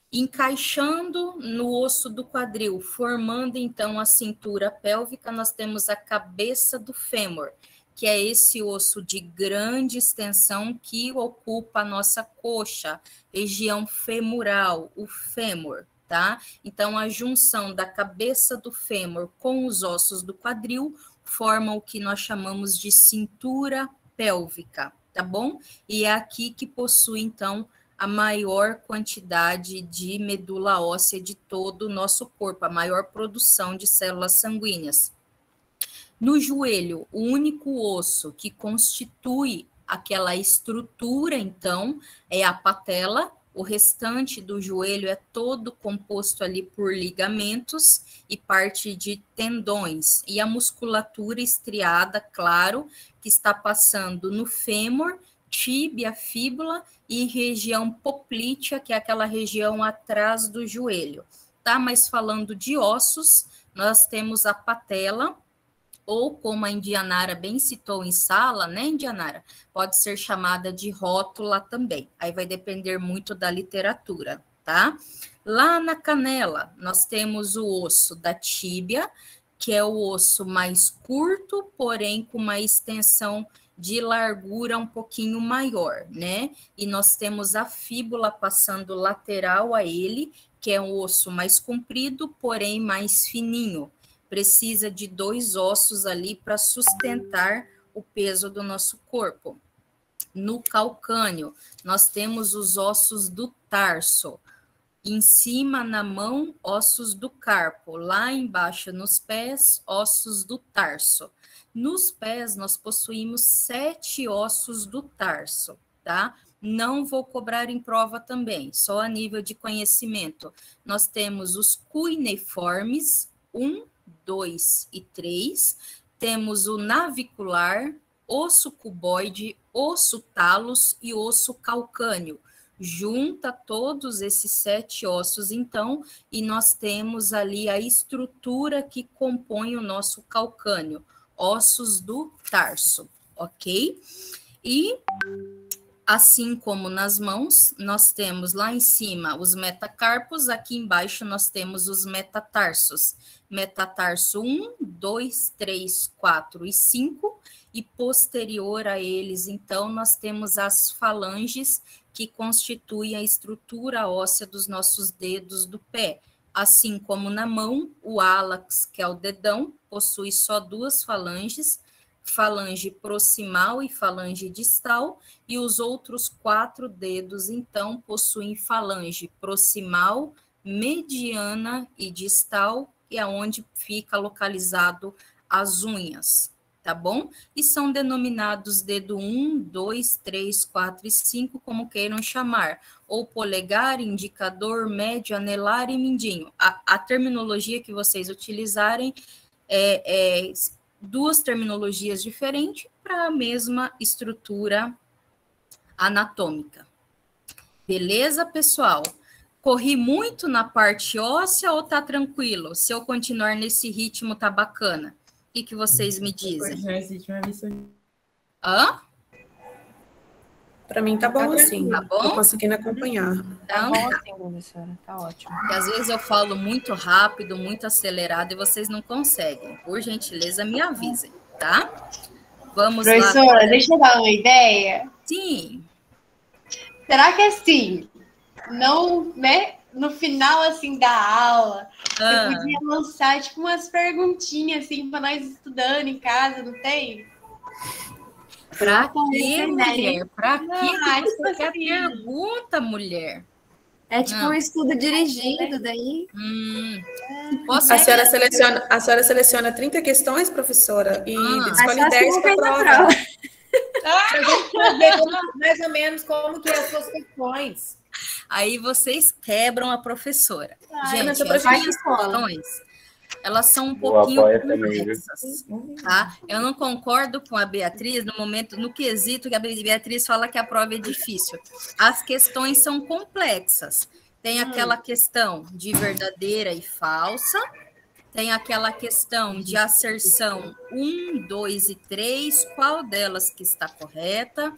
Encaixando no osso do quadril, formando então a cintura pélvica, nós temos a cabeça do fêmur, que é esse osso de grande extensão que ocupa a nossa coxa, região femoral, o fêmur, tá? Então, a junção da cabeça do fêmur com os ossos do quadril forma o que nós chamamos de cintura pélvica, tá bom? E é aqui que possui, então, a maior quantidade de medula óssea de todo o nosso corpo, a maior produção de células sanguíneas. No joelho, o único osso que constitui aquela estrutura, então, é a patela. O restante do joelho é todo composto ali por ligamentos e parte de tendões. E a musculatura estriada, claro, que está passando no fêmur, tíbia, fíbula e região poplítea, que é aquela região atrás do joelho, tá? Mas falando de ossos, nós temos a patela, ou como a Indianara bem citou em sala, né, Indianara? Pode ser chamada de rótula também. Aí vai depender muito da literatura, tá? Lá na canela, nós temos o osso da tíbia, que é o osso mais curto, porém com uma extensão de largura um pouquinho maior, né? E nós temos a fíbula passando lateral a ele, que é um osso mais comprido, porém mais fininho. Precisa de 2 ossos ali para sustentar o peso do nosso corpo. No calcânio, nós temos os ossos do tarso. Em cima, na mão, ossos do carpo. Lá embaixo, nos pés, ossos do tarso. Nos pés, nós possuímos 7 ossos do tarso, tá? Não vou cobrar em prova também, só a nível de conhecimento. Nós temos os cuneiformes, 1, 2 e 3. Temos o navicular, osso cuboide, osso talos e osso calcâneo. Junta todos esses 7 ossos, então, e nós temos ali a estrutura que compõe o nosso calcâneo, ossos do tarso, ok? E, assim como nas mãos, nós temos lá em cima os metacarpos, aqui embaixo nós temos os metatarsos. Metatarso 1, 2, 3, 4 e 5, e posterior a eles, então, nós temos as falanges, que constituem a estrutura óssea dos nossos dedos do pé. Assim como na mão, o álax, que é o dedão, possui só 2 falanges, falange proximal e falange distal, e os outros 4 dedos, então, possuem falange proximal, mediana e distal, e é onde fica localizado as unhas, tá bom? E são denominados dedo 1, 2, 3, 4 e 5, como queiram chamar, ou polegar, indicador, médio, anelar e mindinho. A terminologia que vocês utilizarem é 2 terminologias diferentes para a mesma estrutura anatômica. Beleza, pessoal? Corri muito na parte óssea ou tá tranquilo? Se eu continuar nesse ritmo, tá bacana? O que vocês me dizem? Hã? Para mim tá bom assim. Tá bom? Tô conseguindo acompanhar. Então, Tá bom assim, professora. Tá ótimo. porque às vezes eu falo muito rápido, muito acelerado e vocês não conseguem. Por gentileza, me avisem, tá? Vamos lá. Professora, deixa eu dar uma ideia. Sim. Será que assim, não, né? No final assim da aula, eu podia lançar tipo umas perguntinhas assim para nós estudando em casa, não tem? Pra quê, mulher? Pra Ah, que tipo você quer assim. pergunta, mulher? É tipo Não. um estudo dirigido daí. Posso A senhora seleciona 30 questões, professora, e Mas escolhe só 10 se para não a fez a prova. Mais ou menos como que é as suas questões. Aí vocês quebram a professora. Gente, nessa as professora. minhas questões, elas são um Eu pouquinho apoio também, viu? complexas, tá? Eu não concordo com a Beatriz no quesito que a Beatriz fala que a prova é difícil. As questões são complexas. Tem aquela questão de verdadeira e falsa, tem aquela questão de asserção 1, 2 e 3, qual delas que está correta,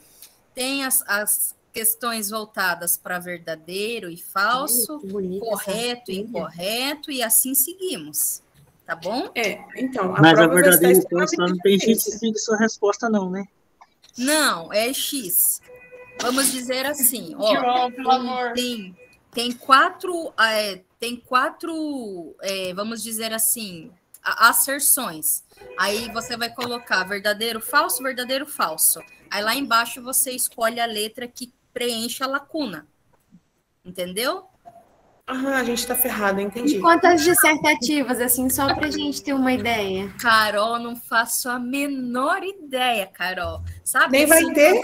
tem as questões voltadas para verdadeiro e falso, correto e incorreto, e assim seguimos, tá bom? Então, a Mas a prova vai estar verdadeira e falsa extremamente não tem difícil. jeito de sua resposta, não, né? Não, é X. Vamos dizer assim, ó, João, pelo amor. tem quatro, vamos dizer assim, asserções. Aí você vai colocar verdadeiro, falso, verdadeiro, falso. Aí lá embaixo você escolhe a letra que preenche a lacuna. Entendeu? A gente tá ferrado, entendi. E quantas dissertativas, assim, só pra gente ter uma ideia? Carol, não faço a menor ideia, Carol. Sabe? Nem vai assim, ter?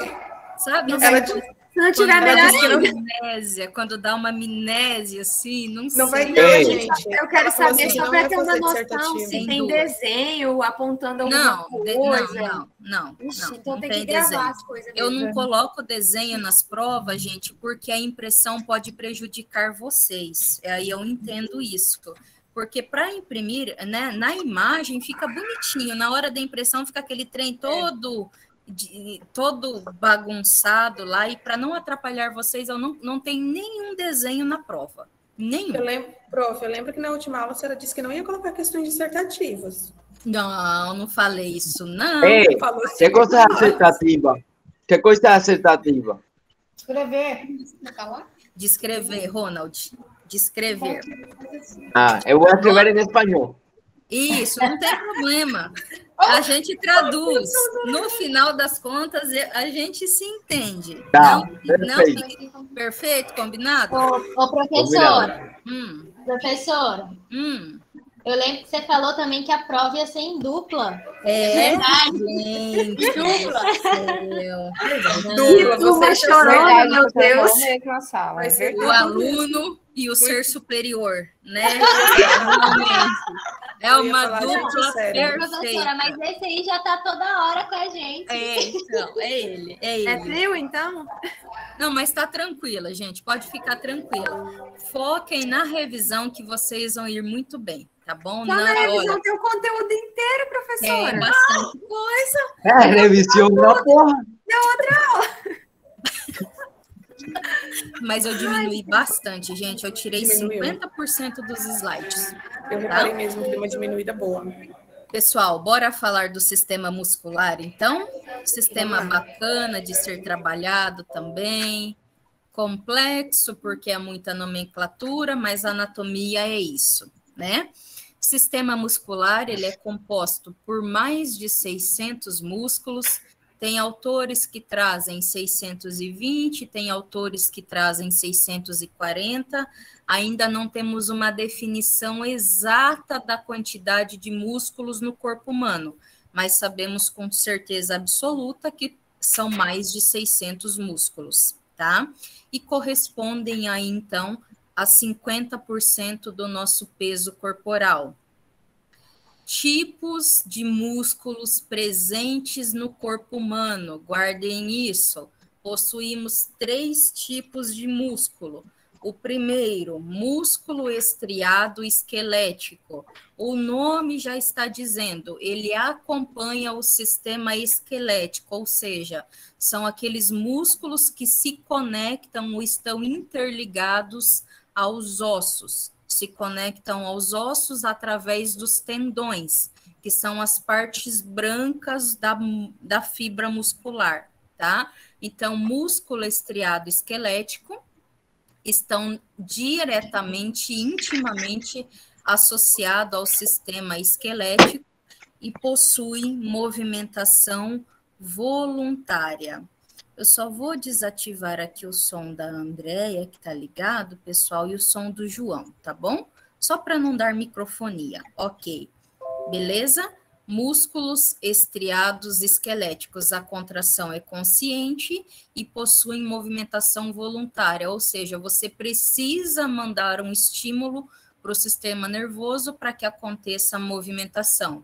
Sabe? Ela assim, Se não quando tiver dá melhor uma ainda. amnésia, quando dá uma amnésia, assim, não sei. Não vai Ei. ter, gente. Eu quero Ela falou saber assim, só não para vai ter uma fazer noção dissertativa. se Tem tem duas. desenho apontando alguma coisa. Não. Ixi, então Não tem tem que gravar desenho. as coisas Eu mesmo. não coloco desenho nas provas, gente, porque a impressão pode prejudicar vocês. Aí eu entendo isso. Porque para imprimir, né, na imagem fica bonitinho, na hora da impressão fica aquele trem todo bagunçado lá, e para não atrapalhar vocês, eu não tenho nenhum desenho na prova. Nenhum. Eu lembro que na última aula a senhora disse que não ia colocar questões dissertativas. Não, não falei isso, não. Ei, Falou assim. que coisa é assertativa? Que coisa é assertativa? Escrever. Descrever, Ronald. Descrever. Ah, eu vou escrever em espanhol. Isso, não tem problema. A gente traduz. No final das contas, a gente se entende. Tá, Não perfeito. fica perfeito, combinado? Ô, professora, Hum, professora, hum. eu lembro que você falou também que a prova ia ser em dupla. É, Verdade. gente. Dupla. Dupla, Uma você chorona, chorou. meu Deus. Na mesma sala. Vai ser O aluno e o ser superior, né? É Eu ia uma falar, gente, dupla sério. Professora, perfeita. mas esse aí já tá toda hora com a gente. Então, é ele, é É ele. trio, então? Não, mas tá tranquila, gente, pode ficar tranquila. Foquem na revisão que vocês vão ir muito bem, tá bom? Só Não, na revisão olha, tem o conteúdo inteiro, é professora. bastante coisa. É, revisão da porra. Mas eu diminui bastante, gente. Eu tirei Diminuiu. 50% dos slides. Eu reparei mesmo que deu uma diminuída boa. Pessoal, bora falar do sistema muscular, então? Sistema bacana de ser trabalhado também. Complexo, porque é muita nomenclatura, mas a anatomia é isso, né? Sistema muscular, ele é composto por mais de 600 músculos. Tem autores que trazem 620, tem autores que trazem 640. Ainda não temos uma definição exata da quantidade de músculos no corpo humano, mas sabemos com certeza absoluta que são mais de 600 músculos, tá? E correspondem aí, então, a 50% do nosso peso corporal. Tipos de músculos presentes no corpo humano, guardem isso. Possuímos 3 tipos de músculo. O primeiro, músculo estriado esquelético. O nome já está dizendo, ele acompanha o sistema esquelético, ou seja, são aqueles músculos que se conectam ou estão interligados aos ossos. Se conectam aos ossos através dos tendões, que são as partes brancas da fibra muscular, tá? Então, músculo estriado esquelético estão diretamente, intimamente associados ao sistema esquelético e possuem movimentação voluntária. Eu só vou desativar aqui o som da Andréia, que tá ligado, pessoal, e o som do João, tá bom? Só para não dar microfonia. Ok. Beleza? Músculos estriados esqueléticos. A contração é consciente e possuem movimentação voluntária, ou seja, você precisa mandar um estímulo para o sistema nervoso para que aconteça a movimentação.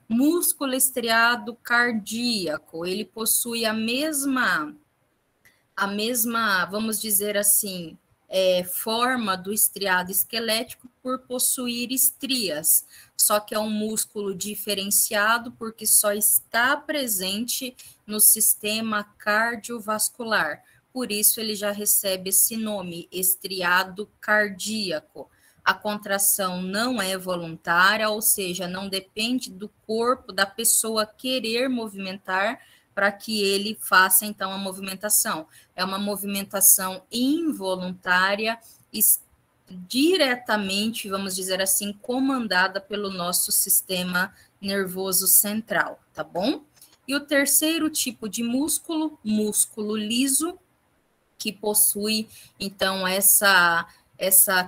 Músculo estriado cardíaco, ele possui a mesma, vamos dizer assim, forma do estriado esquelético por possuir estrias, só que é um músculo diferenciado porque só está presente no sistema cardiovascular, por isso ele já recebe esse nome, estriado cardíaco. A contração não é voluntária, ou seja, não depende do corpo da pessoa querer movimentar para que ele faça, então, a movimentação. É uma movimentação involuntária, diretamente, vamos dizer assim, comandada pelo nosso sistema nervoso central, tá bom? E o terceiro tipo de músculo, músculo liso, que possui, então, essa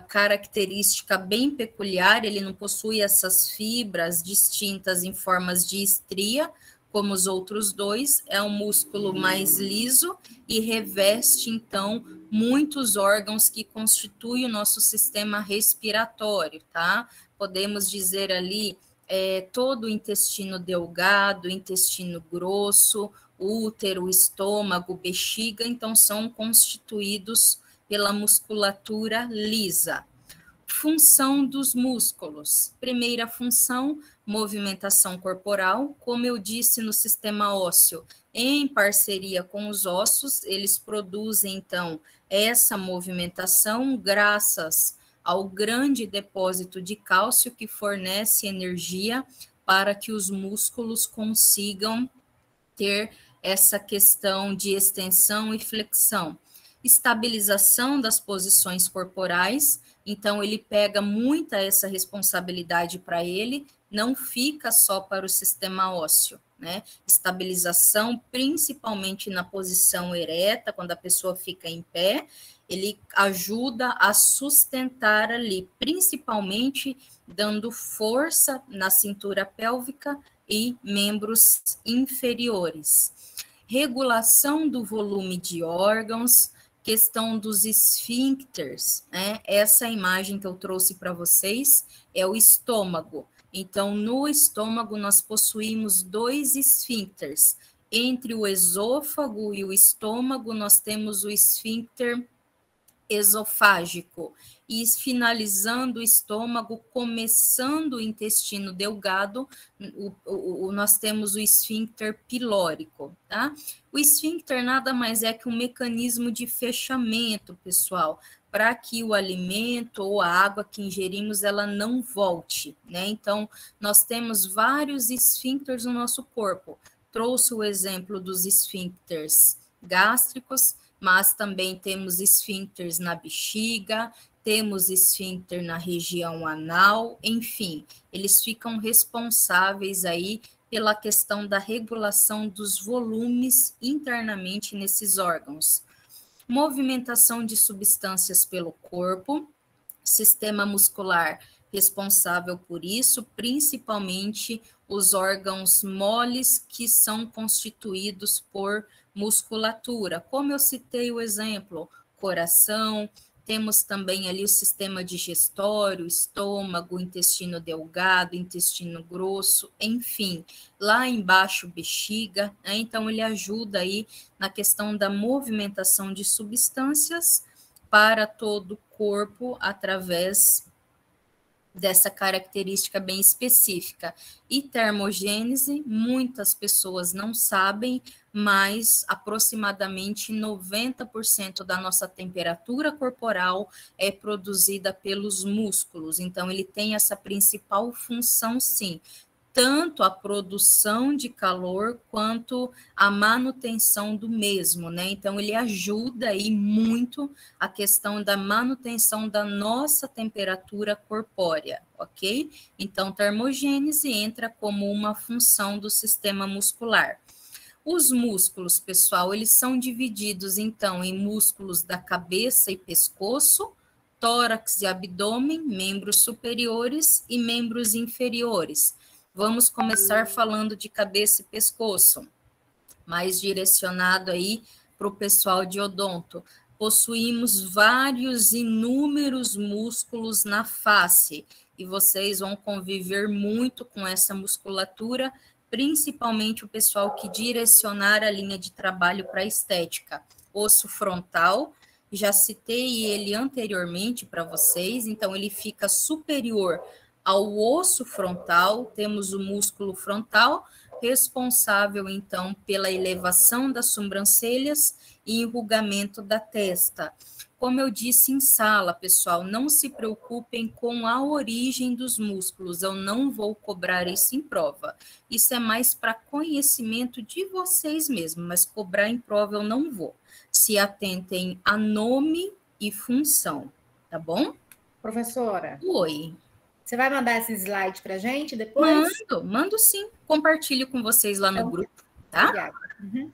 característica bem peculiar, ele não possui essas fibras distintas em formas de estria, como os outros dois, é um músculo mais liso e reveste, então, muitos órgãos que constituem o nosso sistema respiratório, tá? Podemos dizer ali todo o intestino delgado, intestino grosso, útero, estômago, bexiga, então são constituídos pela musculatura lisa. Função dos músculos. Primeira função, movimentação corporal. Como eu disse no sistema ósseo, em parceria com os ossos, eles produzem, então, essa movimentação graças ao grande depósito de cálcio que fornece energia para que os músculos consigam ter essa questão de extensão e flexão. Estabilização das posições corporais, então ele pega muita essa responsabilidade para ele, não fica só para o sistema ósseo, né? Estabilização, principalmente na posição ereta, quando a pessoa fica em pé, ele ajuda a sustentar ali, principalmente dando força na cintura pélvica e membros inferiores. Regulação do volume de órgãos, questão dos esfíncteres, né? Essa imagem que eu trouxe para vocês é o estômago. Então, no estômago, nós possuímos 2 esfíncteres. Entre o esôfago e o estômago, nós temos o esfíncter esofágico. E finalizando o estômago, começando o intestino delgado, nós temos o esfíncter pilórico, tá? O esfíncter nada mais é que um mecanismo de fechamento, pessoal, para que o alimento ou a água que ingerimos, ela não volte, né? Então, nós temos vários esfíncteres no nosso corpo. Trouxe o exemplo dos esfíncteres gástricos, mas também temos esfíncteres na bexiga, temos esfíncter na região anal, enfim, eles ficam responsáveis aí pela questão da regulação dos volumes internamente nesses órgãos. Movimentação de substâncias pelo corpo, sistema muscular responsável por isso, principalmente os órgãos moles que são constituídos por musculatura. Como eu citei o exemplo, coração, temos também ali o sistema digestório, estômago, intestino delgado, intestino grosso, enfim, lá embaixo bexiga, né? Então ele ajuda aí na questão da movimentação de substâncias para todo o corpo através dessa característica bem específica. E termogênese, muitas pessoas não sabem, mas aproximadamente 90% da nossa temperatura corporal é produzida pelos músculos. Então, ele tem essa principal função, sim, tanto a produção de calor quanto a manutenção do mesmo, né? Então, ele ajuda aí muito a questão da manutenção da nossa temperatura corpórea, ok? Então, termogênese entra como uma função do sistema muscular. Os músculos, pessoal, eles são divididos, então, em músculos da cabeça e pescoço, tórax e abdômen, membros superiores e membros inferiores. Vamos começar falando de cabeça e pescoço, mais direcionado aí para o pessoal de odonto. Possuímos vários, inúmeros músculos na face, e vocês vão conviver muito com essa musculatura, principalmente o pessoal que direcionar a linha de trabalho para a estética. Osso frontal, já citei ele anteriormente para vocês, então ele fica superior ao osso frontal, temos o músculo frontal, responsável, então, pela elevação das sobrancelhas e enrugamento da testa. Como eu disse em sala, pessoal, não se preocupem com a origem dos músculos, eu não vou cobrar isso em prova. Isso é mais para conhecimento de vocês mesmos, mas cobrar em prova eu não vou. Se atentem a nome e função, tá bom? Professora, Oi. você vai mandar esse slide para a gente depois? Mando sim. Compartilho com vocês lá no grupo, tá? Obrigada. Uhum.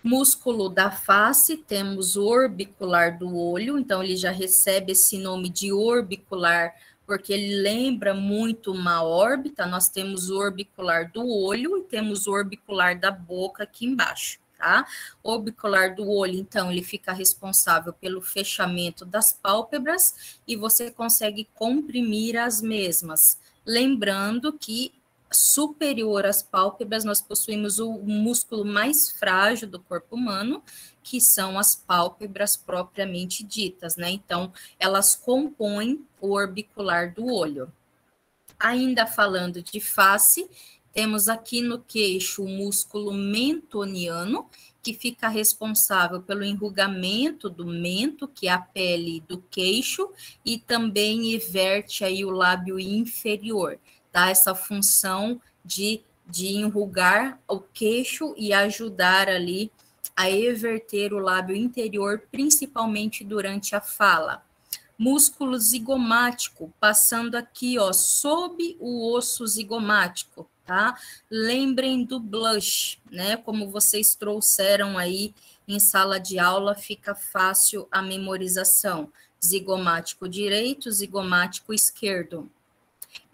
Músculo da face, temos o orbicular do olho, então ele já recebe esse nome de orbicular, porque ele lembra muito uma órbita. Nós temos o orbicular do olho e temos o orbicular da boca aqui embaixo, tá? O orbicular do olho, então, ele fica responsável pelo fechamento das pálpebras e você consegue comprimir as mesmas. Lembrando que superior às pálpebras, nós possuímos o músculo mais frágil do corpo humano, que são as pálpebras propriamente ditas, né? Então, elas compõem o orbicular do olho. Ainda falando de face, temos aqui no queixo o músculo mentoniano, que fica responsável pelo enrugamento do mento, que é a pele do queixo, e também everte aí o lábio inferior. Tá? Essa função de enrugar o queixo e ajudar ali a everter o lábio inferior, principalmente durante a fala. Músculo zigomático, passando aqui, ó, sob o osso zigomático, tá? Lembrem do blush, né? Como vocês trouxeram aí em sala de aula, fica fácil a memorização. Zigomático direito, zigomático esquerdo.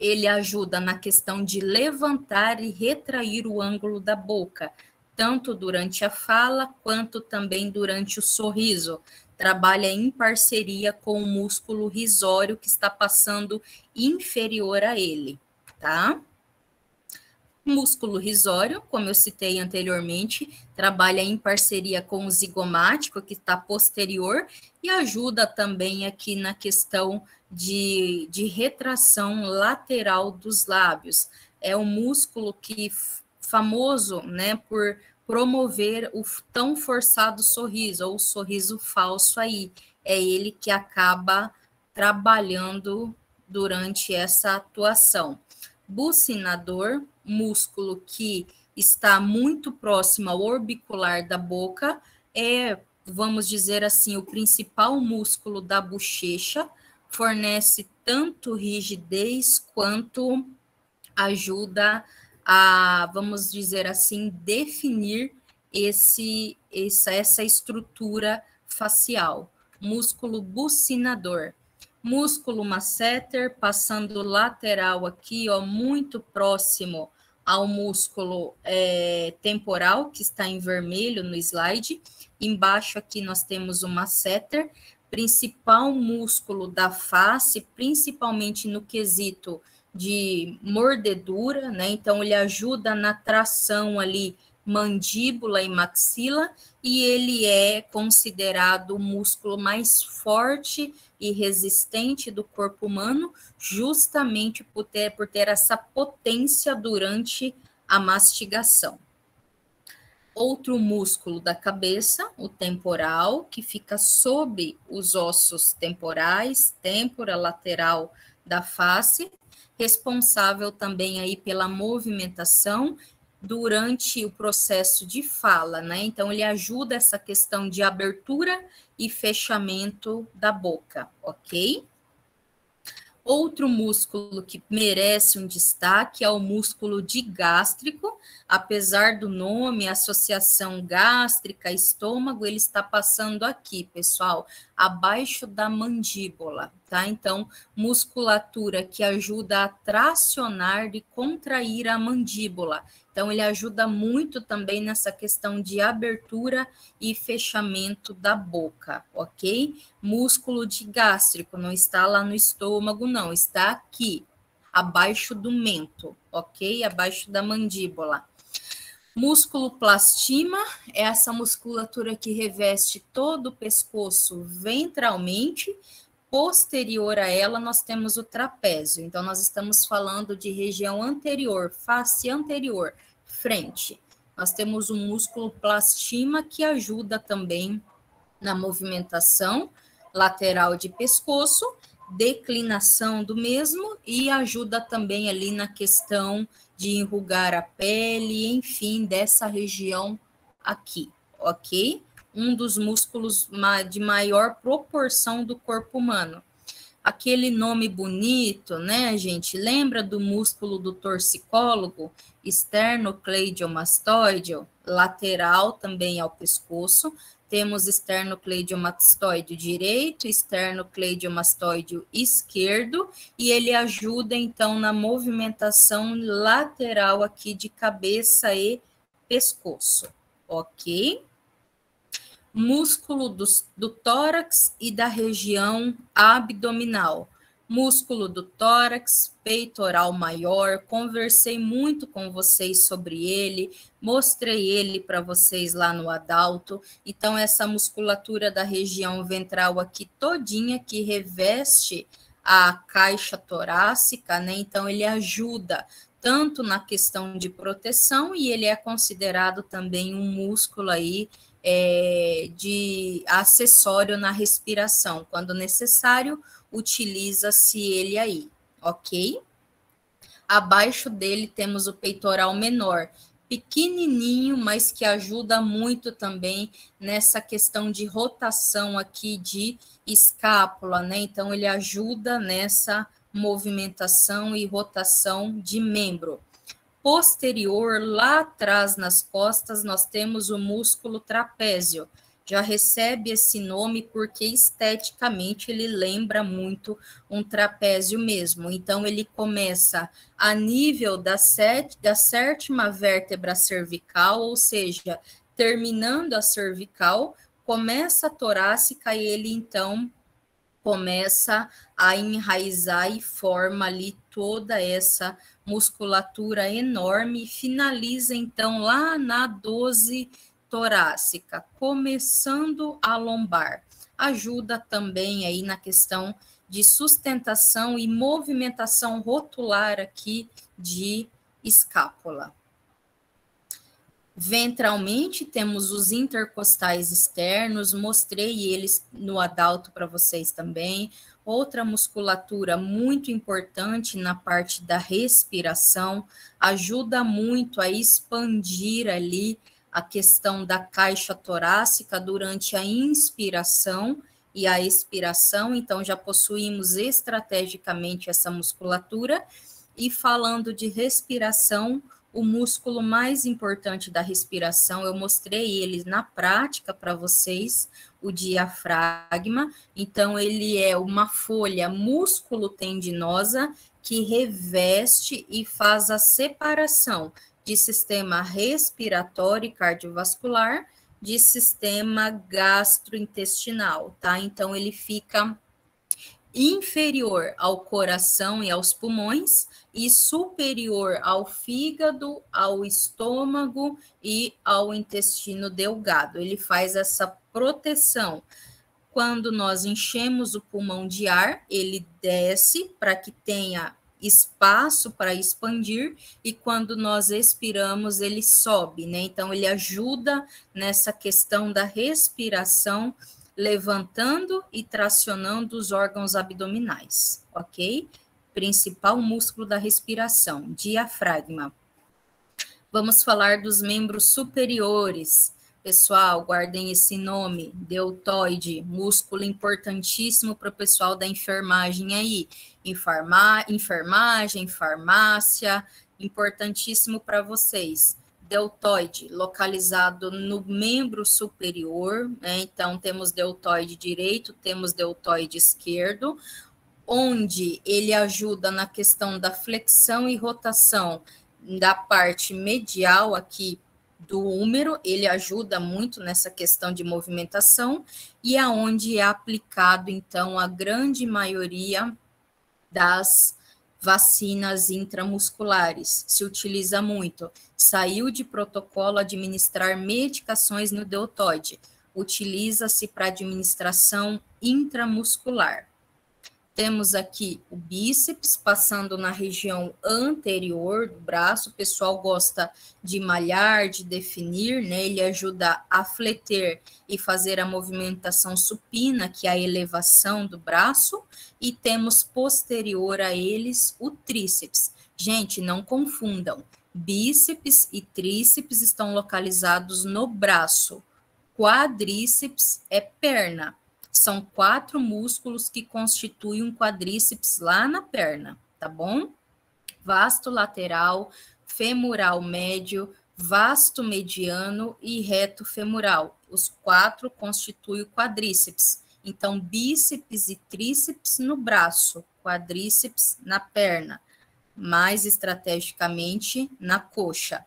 Ele ajuda na questão de levantar e retrair o ângulo da boca, tanto durante a fala, quanto também durante o sorriso. Trabalha em parceria com o músculo risório que está passando inferior a ele, tá? Músculo risório, como eu citei anteriormente, trabalha em parceria com o zigomático, que está posterior, e ajuda também aqui na questão de retração lateral dos lábios. É um músculo que famoso, né, por promover o tão forçado sorriso, ou o sorriso falso aí. É ele que acaba trabalhando durante essa atuação. Bucinador, músculo que está muito próximo ao orbicular da boca, vamos dizer assim, o principal músculo da bochecha, fornece tanto rigidez quanto ajuda a, vamos dizer assim, definir essa estrutura facial. Músculo bucinador. Músculo masseter, passando lateral aqui, ó, muito próximo ao músculo temporal, que está em vermelho no slide. Embaixo aqui nós temos o masseter, principal músculo da face, principalmente no quesito de mordedura, né? Então, ele ajuda na tração ali, mandíbula e maxila, e ele é considerado o músculo mais forte e resistente do corpo humano, justamente por ter essa potência durante a mastigação. Outro músculo da cabeça, o temporal, que fica sob os ossos temporais, têmpora lateral da face, responsável também aí pela movimentação durante o processo de fala, né? Então, ele ajuda essa questão de abertura e fechamento da boca, ok? Outro músculo que merece um destaque é o músculo digástrico. Apesar do nome, associação gástrica, estômago, ele está passando aqui, pessoal, abaixo da mandíbula, tá? Então, musculatura que ajuda a tracionar e contrair a mandíbula. Então, ele ajuda muito também nessa questão de abertura e fechamento da boca, ok? Músculo digástrico, não está lá no estômago, não, está aqui, abaixo do mento, ok? Abaixo da mandíbula. Músculo plastima é essa musculatura que reveste todo o pescoço ventralmente. Posterior a ela, nós temos o trapézio. Então, nós estamos falando de região anterior, face anterior, frente. Nós temos o músculo plastima que ajuda também na movimentação lateral de pescoço, declinação do mesmo e ajuda também ali na questão de enrugar a pele, enfim, dessa região aqui, ok? Um dos músculos de maior proporção do corpo humano. Aquele nome bonito, né, gente? Lembra do músculo do torcicólogo? Esternocleidomastoide, lateral também ao pescoço. Temos esternocleidomastoide direito, esternocleidomastoide esquerdo, e ele ajuda, então, na movimentação lateral aqui de cabeça e pescoço, ok? Músculo do tórax e da região abdominal. Músculo do tórax, peitoral maior, conversei muito com vocês sobre ele, mostrei ele para vocês lá no Adalto. Então, essa musculatura da região ventral aqui todinha que reveste a caixa torácica, né? Então, ele ajuda tanto na questão de proteção e ele é considerado também um músculo aí de acessório na respiração. Quando necessário, utiliza-se ele aí, ok? Abaixo dele temos o peitoral menor, pequenininho, mas que ajuda muito também nessa questão de rotação aqui de escápula, né? Então, ele ajuda nessa movimentação e rotação de membro. Posterior, lá atrás nas costas, nós temos o músculo trapézio. Já recebe esse nome porque esteticamente ele lembra muito um trapézio mesmo. Então, ele começa a nível da sétima vértebra cervical, ou seja, terminando a cervical, começa a torácica e ele, então, começa a enraizar e forma ali toda essa musculatura enorme e finaliza, então, lá na 12 torácica, começando a lombar. Ajuda também aí na questão de sustentação e movimentação rotular aqui de escápula. Ventralmente, temos os intercostais externos, mostrei eles no adalto para vocês também. Outra musculatura muito importante na parte da respiração, ajuda muito a expandir ali a questão da caixa torácica durante a inspiração e a expiração, então já possuímos estrategicamente essa musculatura. E falando de respiração, o músculo mais importante da respiração, eu mostrei ele na prática para vocês, o diafragma. Então, ele é uma folha músculo-tendinosa que reveste e faz a separação de sistema respiratório e cardiovascular de sistema gastrointestinal, tá? Então, ele fica inferior ao coração e aos pulmões e superior ao fígado, ao estômago e ao intestino delgado. Ele faz essa proteção. Quando nós enchemos o pulmão de ar, ele desce para que tenha espaço para expandir, e quando nós expiramos, ele sobe, né? Então, ele ajuda nessa questão da respiração, levantando e tracionando os órgãos abdominais, ok? Principal músculo da respiração, diafragma. Vamos falar dos membros superiores. Pessoal, guardem esse nome, deltoide, músculo importantíssimo para o pessoal da enfermagem aí. Enfermagem, farmácia, importantíssimo para vocês. Deltoide, localizado no membro superior, né? Então, temos deltoide direito, temos deltoide esquerdo, onde ele ajuda na questão da flexão e rotação da parte medial aqui do úmero, ele ajuda muito nessa questão de movimentação, e aonde é aplicado, então, a grande maioria das vacinas intramusculares, se utiliza muito. Saiu de protocolo administrar medicações no deltoide, utiliza-se para administração intramuscular. Temos aqui o bíceps passando na região anterior do braço. O pessoal gosta de malhar, de definir, né? Ele ajuda a fleter e fazer a movimentação supina, que é a elevação do braço. E temos posterior a eles o tríceps. Gente, não confundam. Bíceps e tríceps estão localizados no braço. Quadríceps é perna. São 4 músculos que constituem um quadríceps lá na perna, tá bom? Vasto lateral, femoral médio, vasto mediano e reto femoral. Os 4 constituem o quadríceps. Então, bíceps e tríceps no braço, quadríceps na perna, mais estrategicamente na coxa.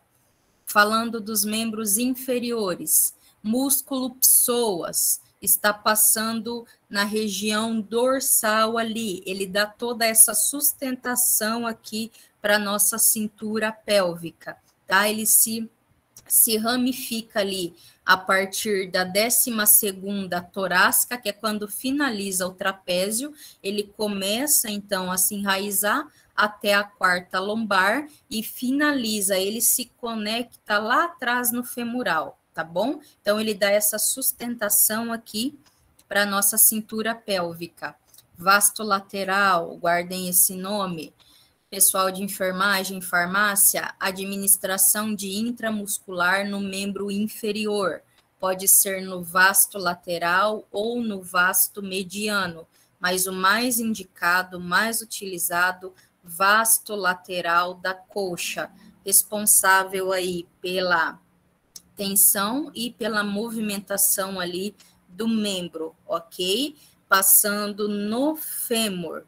Falando dos membros inferiores, músculo psoas, está passando na região dorsal ali, ele dá toda essa sustentação aqui para a nossa cintura pélvica, tá? Ele se ramifica ali a partir da 12ª torácica, que é quando finaliza o trapézio, ele começa então a se enraizar até a 4ª lombar e finaliza, ele se conecta lá atrás no femoral, tá bom? Então, ele dá essa sustentação aqui para a nossa cintura pélvica. Vasto lateral, guardem esse nome. Pessoal de enfermagem, farmácia, administração de intramuscular no membro inferior. Pode ser no vasto lateral ou no vasto mediano, mas o mais indicado, mais utilizado, vasto lateral da coxa, responsável aí pela tensão e pela movimentação ali do membro, ok? Passando no fêmur,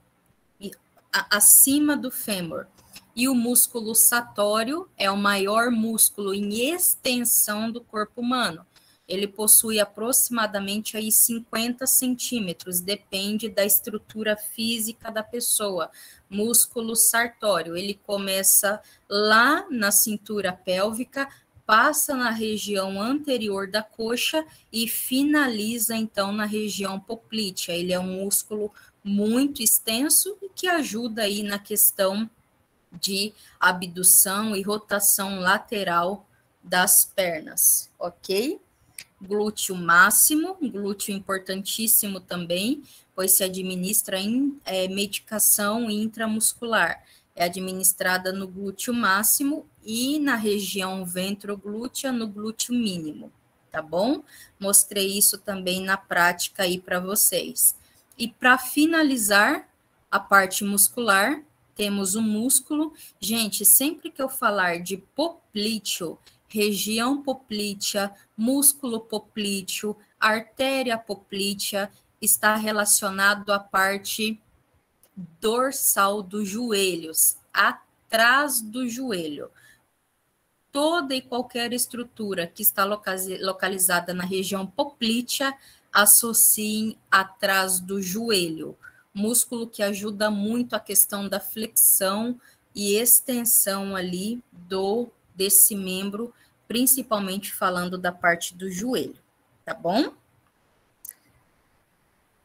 acima do fêmur. E o músculo satório é o maior músculo em extensão do corpo humano. Ele possui aproximadamente aí 50 centímetros, depende da estrutura física da pessoa. Músculo sartório, ele começa lá na cintura pélvica, passa na região anterior da coxa e finaliza, então, na região poplítea. Ele é um músculo muito extenso e que ajuda aí na questão de abdução e rotação lateral das pernas, ok? Glúteo máximo, glúteo importantíssimo também, pois se administra medicação intramuscular. É administrada no glúteo máximo e na região ventroglútea, no glúteo mínimo, tá bom? Mostrei isso também na prática aí para vocês. E para finalizar a parte muscular, temos o músculo. Gente, sempre que eu falar de poplíteo, região poplítea, músculo poplíteo, artéria poplítea, está relacionado à parte dorsal dos joelhos, atrás do joelho. Toda e qualquer estrutura que está localizada na região poplítea, associem atrás do joelho. Músculo que ajuda muito a questão da flexão e extensão ali desse membro, principalmente falando da parte do joelho, tá bom?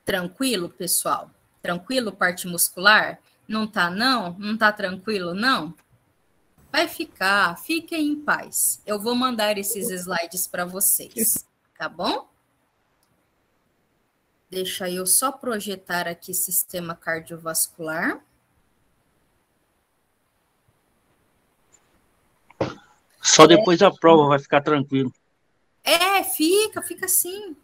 Tranquilo, pessoal? Tranquilo, parte muscular? Não tá, não? Não tá tranquilo, não? Vai ficar, fiquem em paz. Eu vou mandar esses slides para vocês, tá bom? Deixa eu só projetar aqui sistema cardiovascular. Só depois da prova vai ficar tranquilo. Fica assim.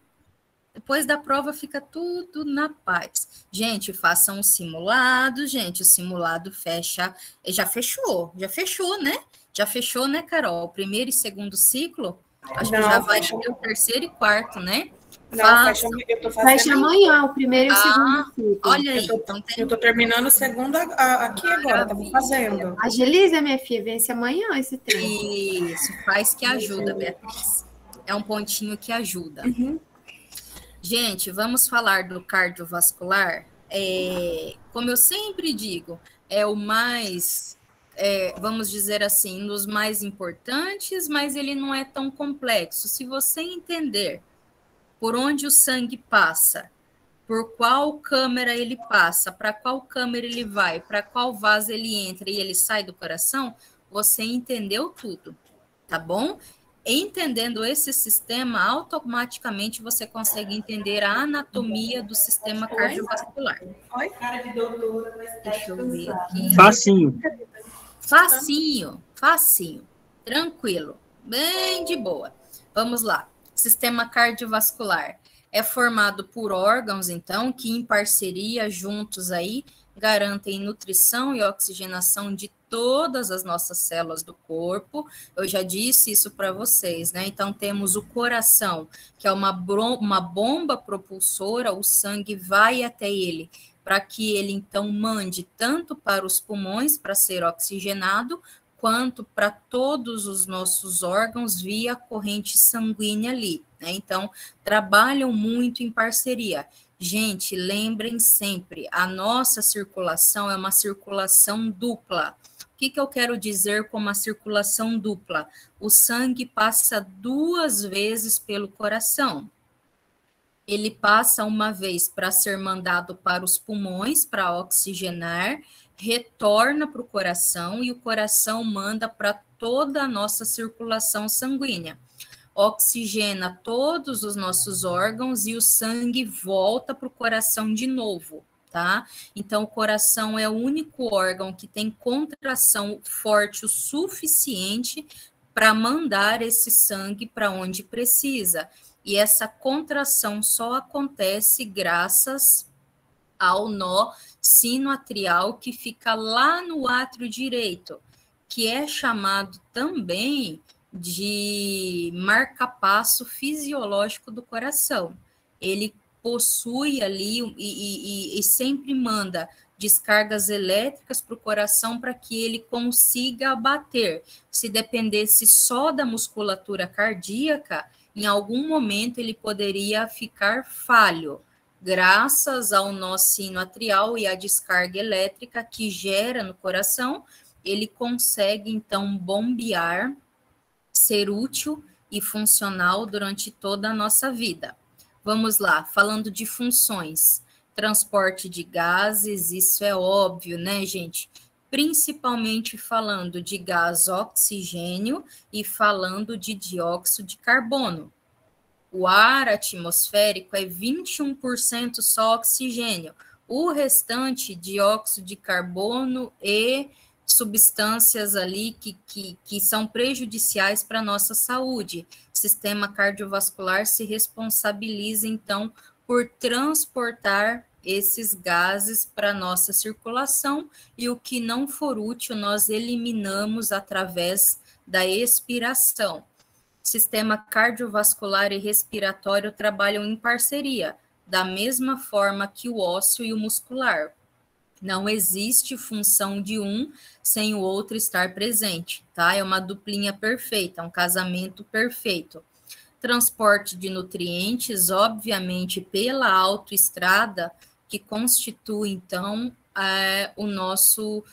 Depois da prova fica tudo na paz. Gente, façam um simulado, gente. O simulado fecha. Já fechou, né? Já fechou, né, Carol? O primeiro e segundo ciclo? Acho que já vai ter o terceiro e quarto, né? Não, eu tô fazendo... Fecha amanhã, o primeiro e o segundo ciclo. Olha aí. Eu tô terminando o segundo aqui agora, tava fazendo. Agiliza, minha filha, vence amanhã esse tempo. Isso, faz que ajuda, Beatriz. É um pontinho que ajuda. Uhum. Gente, vamos falar do cardiovascular. Como eu sempre digo, é o mais, vamos dizer assim, um dos mais importantes, mas ele não é tão complexo. Se você entender por onde o sangue passa, por qual câmara ele passa, para qual câmara ele vai, para qual vaso ele entra e ele sai do coração, você entendeu tudo, tá bom? Entendendo esse sistema, automaticamente você consegue entender a anatomia do sistema cardiovascular. Oi, cara de doutora. Deixa eu ver aqui. Facinho, tranquilo, bem de boa. Vamos lá. Sistema cardiovascular é formado por órgãos, então, que em parceria, juntos aí, garantem nutrição e oxigenação de todas as nossas células do corpo. Eu já disse isso para vocês, né? Então, temos o coração, que é uma bomba propulsora, o sangue vai até ele, para que ele, então, mande tanto para os pulmões, para ser oxigenado, quanto para todos os nossos órgãos via corrente sanguínea ali, né? Então, trabalham muito em parceria. Gente, lembrem sempre, a nossa circulação é uma circulação dupla. O que eu quero dizer com uma circulação dupla? O sangue passa 2 vezes pelo coração. Ele passa uma vez para ser mandado para os pulmões, para oxigenar, retorna para o coração e o coração manda para toda a nossa circulação sanguínea. Oxigena todos os nossos órgãos e o sangue volta para o coração de novo. tá? Então, o coração é o único órgão que tem contração forte o suficiente para mandar esse sangue para onde precisa. E essa contração só acontece graças ao nó sinoatrial que fica lá no átrio direito, que é chamado também de marca-passo fisiológico do coração. Ele possui ali e sempre manda descargas elétricas para o coração para que ele consiga bater. Se dependesse só da musculatura cardíaca, em algum momento ele poderia ficar falho, graças ao nó sinoatrial e à descarga elétrica que gera no coração, ele consegue então bombear, ser útil e funcional durante toda a nossa vida. Vamos lá, falando de funções. Transporte de gases, isso é óbvio, né, gente? Principalmente falando de gás oxigênio e falando de dióxido de carbono. O ar atmosférico é 21% só oxigênio. O restante, dióxido de carbono e substâncias ali que são prejudiciais para a nossa saúde. O sistema cardiovascular se responsabiliza, então, por transportar esses gases para a nossa circulação e o que não for útil nós eliminamos através da expiração. Sistema cardiovascular e respiratório trabalham em parceria, da mesma forma que o ósseo e o muscular. Não existe função de um sem o outro estar presente, tá? É uma duplinha perfeita, um casamento perfeito. Transporte de nutrientes, obviamente, pela autoestrada, que constitui, então, o nosso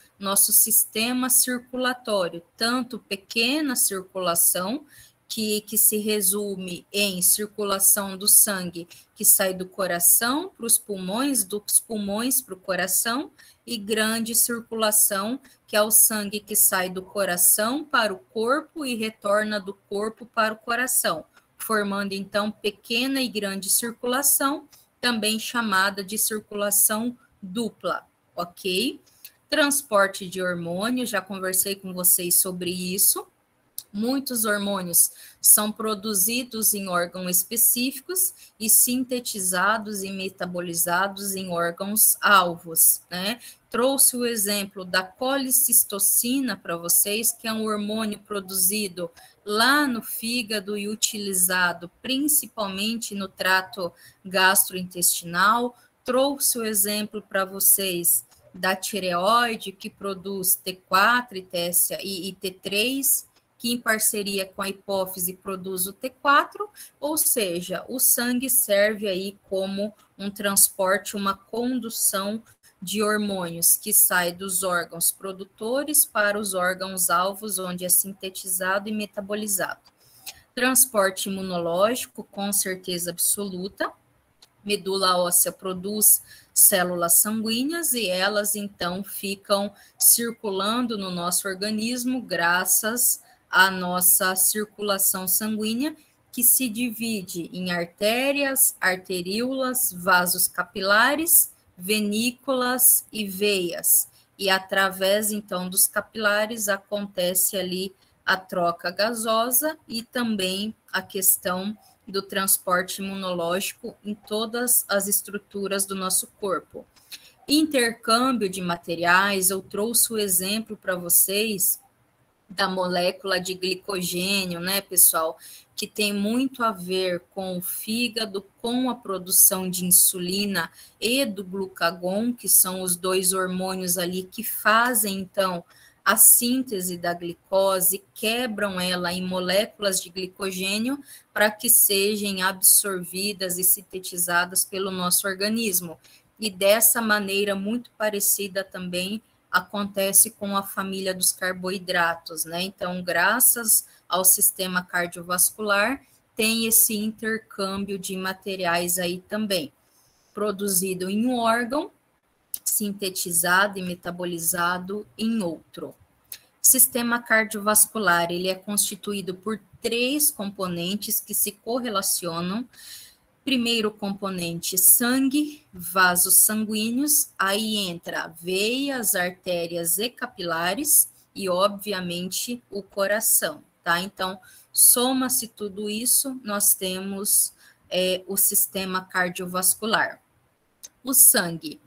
sistema circulatório, tanto pequena circulação, que se resume em circulação do sangue que sai do coração para os pulmões, dos pulmões para o coração, e grande circulação, que é o sangue que sai do coração para o corpo e retorna do corpo para o coração, formando então pequena e grande circulação, também chamada de circulação dupla, ok? Transporte de hormônios, já conversei com vocês sobre isso. Muitos hormônios são produzidos em órgãos específicos e sintetizados e metabolizados em órgãos-alvos, né? Trouxe o exemplo da colicistocina para vocês, que é um hormônio produzido lá no fígado e utilizado principalmente no trato gastrointestinal. Trouxe o exemplo para vocês da tireoide, que produz T4 e T3, que em parceria com a hipófise produz o T4, ou seja, o sangue serve aí como um transporte, uma condução de hormônios que sai dos órgãos produtores para os órgãos-alvos, onde é sintetizado e metabolizado. Transporte imunológico, com certeza absoluta. Medula óssea produz células sanguíneas e elas, então, ficam circulando no nosso organismo graças a nossa circulação sanguínea, que se divide em artérias, arteríolas, vasos capilares, venículas e veias. E através, então, dos capilares acontece ali a troca gasosa e também a questão do transporte imunológico em todas as estruturas do nosso corpo. Intercâmbio de materiais, eu trouxe o exemplo para vocês da molécula de glicogênio, né, pessoal, que tem muito a ver com o fígado, com a produção de insulina e do glucagon, que são os dois hormônios ali que fazem, então, a síntese da glicose, quebram ela em moléculas de glicogênio para que sejam absorvidas e sintetizadas pelo nosso organismo. E dessa maneira, muito parecida também, acontece com a família dos carboidratos, né? Então, graças ao sistema cardiovascular, tem esse intercâmbio de materiais aí também, produzido em um órgão, sintetizado e metabolizado em outro. Sistema cardiovascular, ele é constituído por 3 componentes que se correlacionam Primeiro componente, sangue, vasos sanguíneos, aí entra veias, artérias e capilares e, obviamente, o coração, tá? Então, soma-se tudo isso, nós temos o sistema cardiovascular. O sangue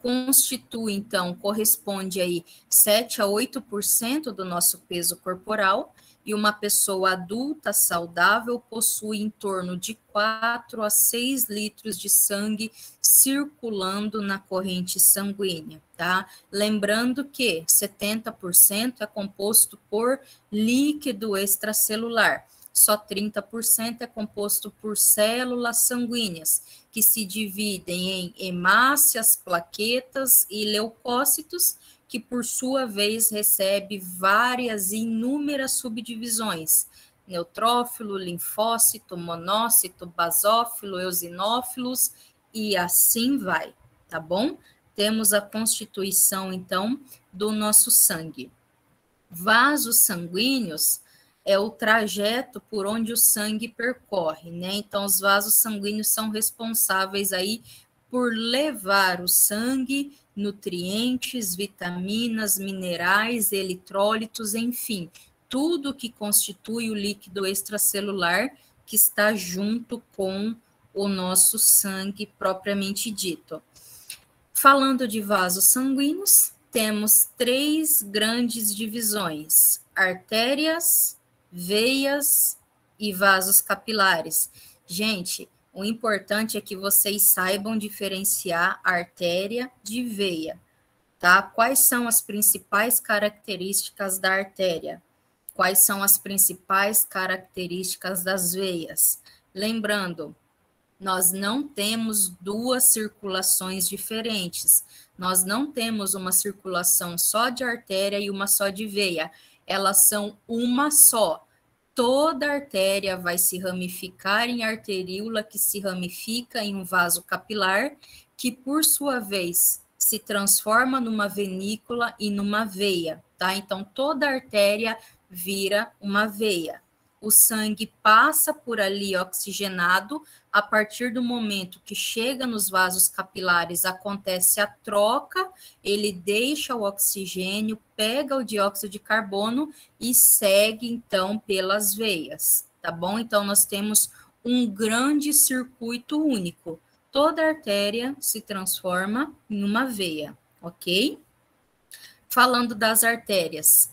constitui, então, corresponde aí 7 a 8% do nosso peso corporal, e uma pessoa adulta saudável possui em torno de 4 a 6 litros de sangue circulando na corrente sanguínea, tá? Lembrando que 70% é composto por líquido extracelular, só 30% é composto por células sanguíneas, que se dividem em hemácias, plaquetas e leucócitos, que por sua vez recebe várias e inúmeras subdivisões: neutrófilo, linfócito, monócito, basófilo, eosinófilos e assim vai, tá bom? Temos a constituição, então, do nosso sangue. Vasos sanguíneos é o trajeto por onde o sangue percorre, né? Então, os vasos sanguíneos são responsáveis aí por levar o sangue, nutrientes, vitaminas, minerais, eletrólitos, enfim, tudo que constitui o líquido extracelular que está junto com o nosso sangue propriamente dito. Falando de vasos sanguíneos, temos 3 grandes divisões: artérias, veias e vasos capilares. Gente, o importante é que vocês saibam diferenciar artéria de veia, tá? Quais são as principais características da artéria? Quais são as principais características das veias? Lembrando, nós não temos 2 circulações diferentes. Nós não temos uma circulação só de artéria e uma só de veia. Elas são uma só. Toda artéria vai se ramificar em arteríola, que se ramifica em um vaso capilar, que por sua vez se transforma numa venícula e numa veia, tá? Então, toda artéria vira uma veia. O sangue passa por ali oxigenado. A partir do momento que chega nos vasos capilares, acontece a troca, ele deixa o oxigênio, pega o dióxido de carbono e segue, então, pelas veias, tá bom? Então, nós temos um grande circuito único. Toda artéria se transforma em uma veia, ok? Falando das artérias,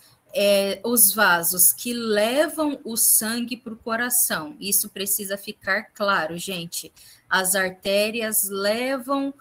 os vasos que levam o sangue para o coração. Isso precisa ficar claro, gente. As artérias levam...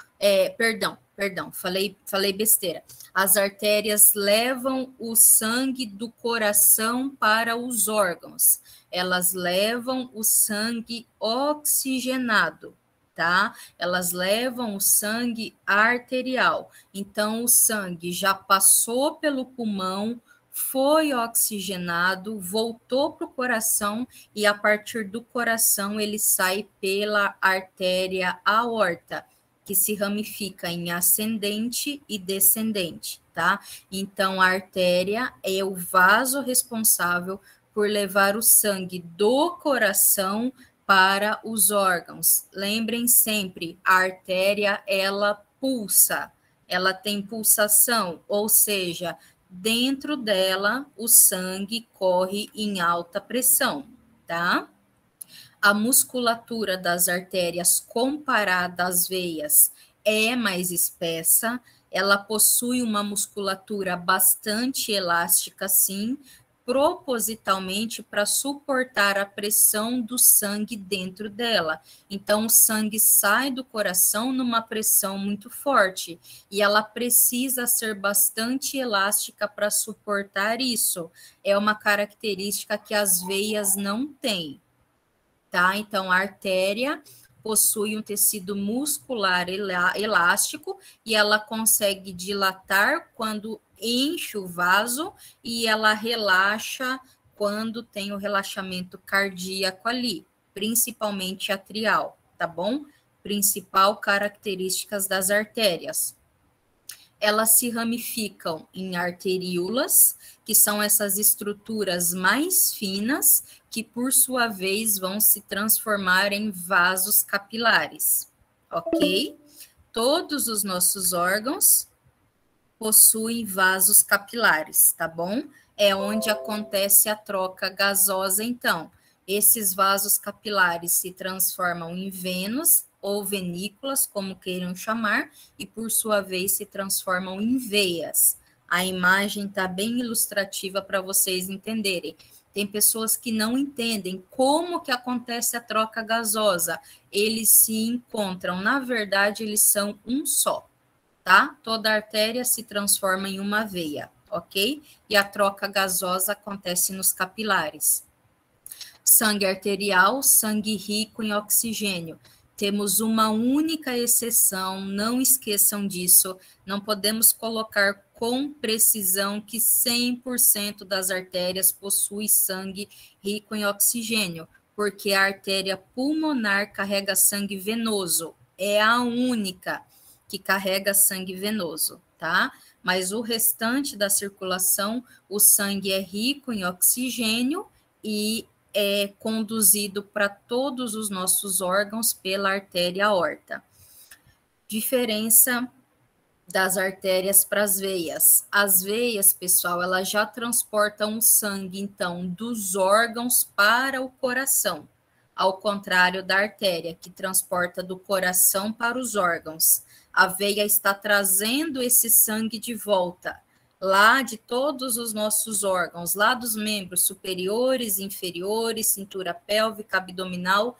falei besteira. As artérias levam o sangue do coração para os órgãos. Elas levam o sangue oxigenado, tá? Elas levam o sangue arterial. Então, o sangue já passou pelo pulmão, foi oxigenado, voltou para o coração e a partir do coração ele sai pela artéria aorta, que se ramifica em ascendente e descendente, tá? Então, a artéria é o vaso responsável por levar o sangue do coração para os órgãos. Lembrem sempre, a artéria, ela pulsa, ela tem pulsação, ou seja, dentro dela, o sangue corre em alta pressão, tá? A musculatura das artérias comparada às veias é mais espessa, ela possui uma musculatura bastante elástica, sim, propositalmente para suportar a pressão do sangue dentro dela. Então, o sangue sai do coração numa pressão muito forte e ela precisa ser bastante elástica para suportar isso. É uma característica que as veias não têm, tá? Então, a artéria possui um tecido muscular elástico e ela consegue dilatar quando enche o vaso e ela relaxa quando tem o relaxamento cardíaco ali, principalmente atrial, tá bom? Principal características das artérias. elas se ramificam em arteríolas, que são essas estruturas mais finas, que por sua vez vão se transformar em vasos capilares, ok? Todos os nossos órgãos possuem vasos capilares, tá bom? É onde acontece a troca gasosa, então. Esses vasos capilares se transformam em venas ou venículas, como queiram chamar, e por sua vez se transformam em veias. A imagem está bem ilustrativa para vocês entenderem. Tem pessoas que não entendem como que acontece a troca gasosa. Eles se encontram, na verdade, eles são um só, tá? Toda artéria se transforma em uma veia, ok? E a troca gasosa acontece nos capilares. Sangue arterial, sangue rico em oxigênio. Temos uma única exceção, não esqueçam disso, não podemos colocar com precisão que 100% das artérias possuem sangue rico em oxigênio, porque a artéria pulmonar carrega sangue venoso, é a única que carrega sangue venoso, tá? Mas o restante da circulação, o sangue é rico em oxigênio e é conduzido para todos os nossos órgãos pela artéria aorta. Diferença das artérias para as veias. As veias, pessoal, elas já transportam o sangue, então, dos órgãos para o coração, ao contrário da artéria, que transporta do coração para os órgãos. A veia está trazendo esse sangue de volta, lá de todos os nossos órgãos, lá dos membros superiores, inferiores, cintura pélvica, abdominal,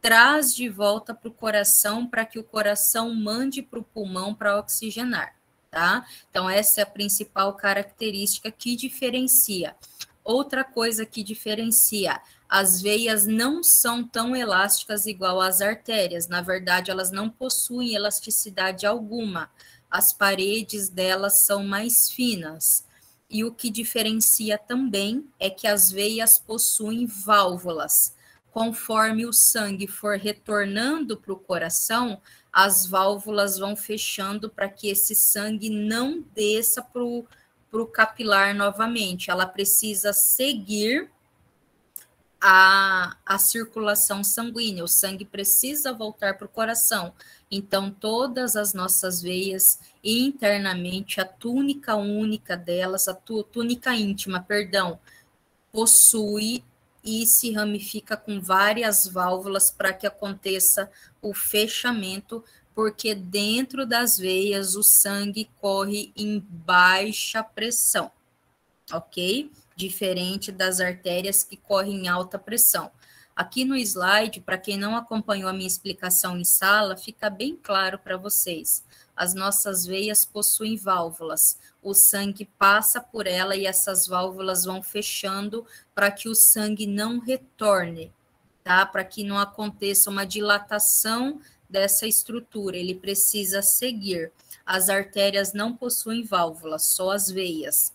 traz de volta para o coração, para que o coração mande para o pulmão para oxigenar, tá? Então, essa é a principal característica que diferencia. Outra coisa que diferencia, as veias não são tão elásticas igual às artérias, na verdade, elas não possuem elasticidade alguma, as paredes delas são mais finas. E o que diferencia também é que as veias possuem válvulas. Conforme o sangue for retornando para o coração, as válvulas vão fechando para que esse sangue não desça para o capilar novamente. Ela precisa seguir a circulação sanguínea, o sangue precisa voltar para o coração. Então, todas as nossas veias, internamente, a túnica única delas, a túnica íntima, perdão, possui e se ramifica com várias válvulas para que aconteça o fechamento, porque dentro das veias o sangue corre em baixa pressão, ok? Diferente das artérias que correm em alta pressão. Aqui no slide, para quem não acompanhou a minha explicação em sala, fica bem claro para vocês. As nossas veias possuem válvulas. O sangue passa por ela e essas válvulas vão fechando para que o sangue não retorne, tá? Para que não aconteça uma dilatação dessa estrutura. Ele precisa seguir. As artérias não possuem válvulas, só as veias.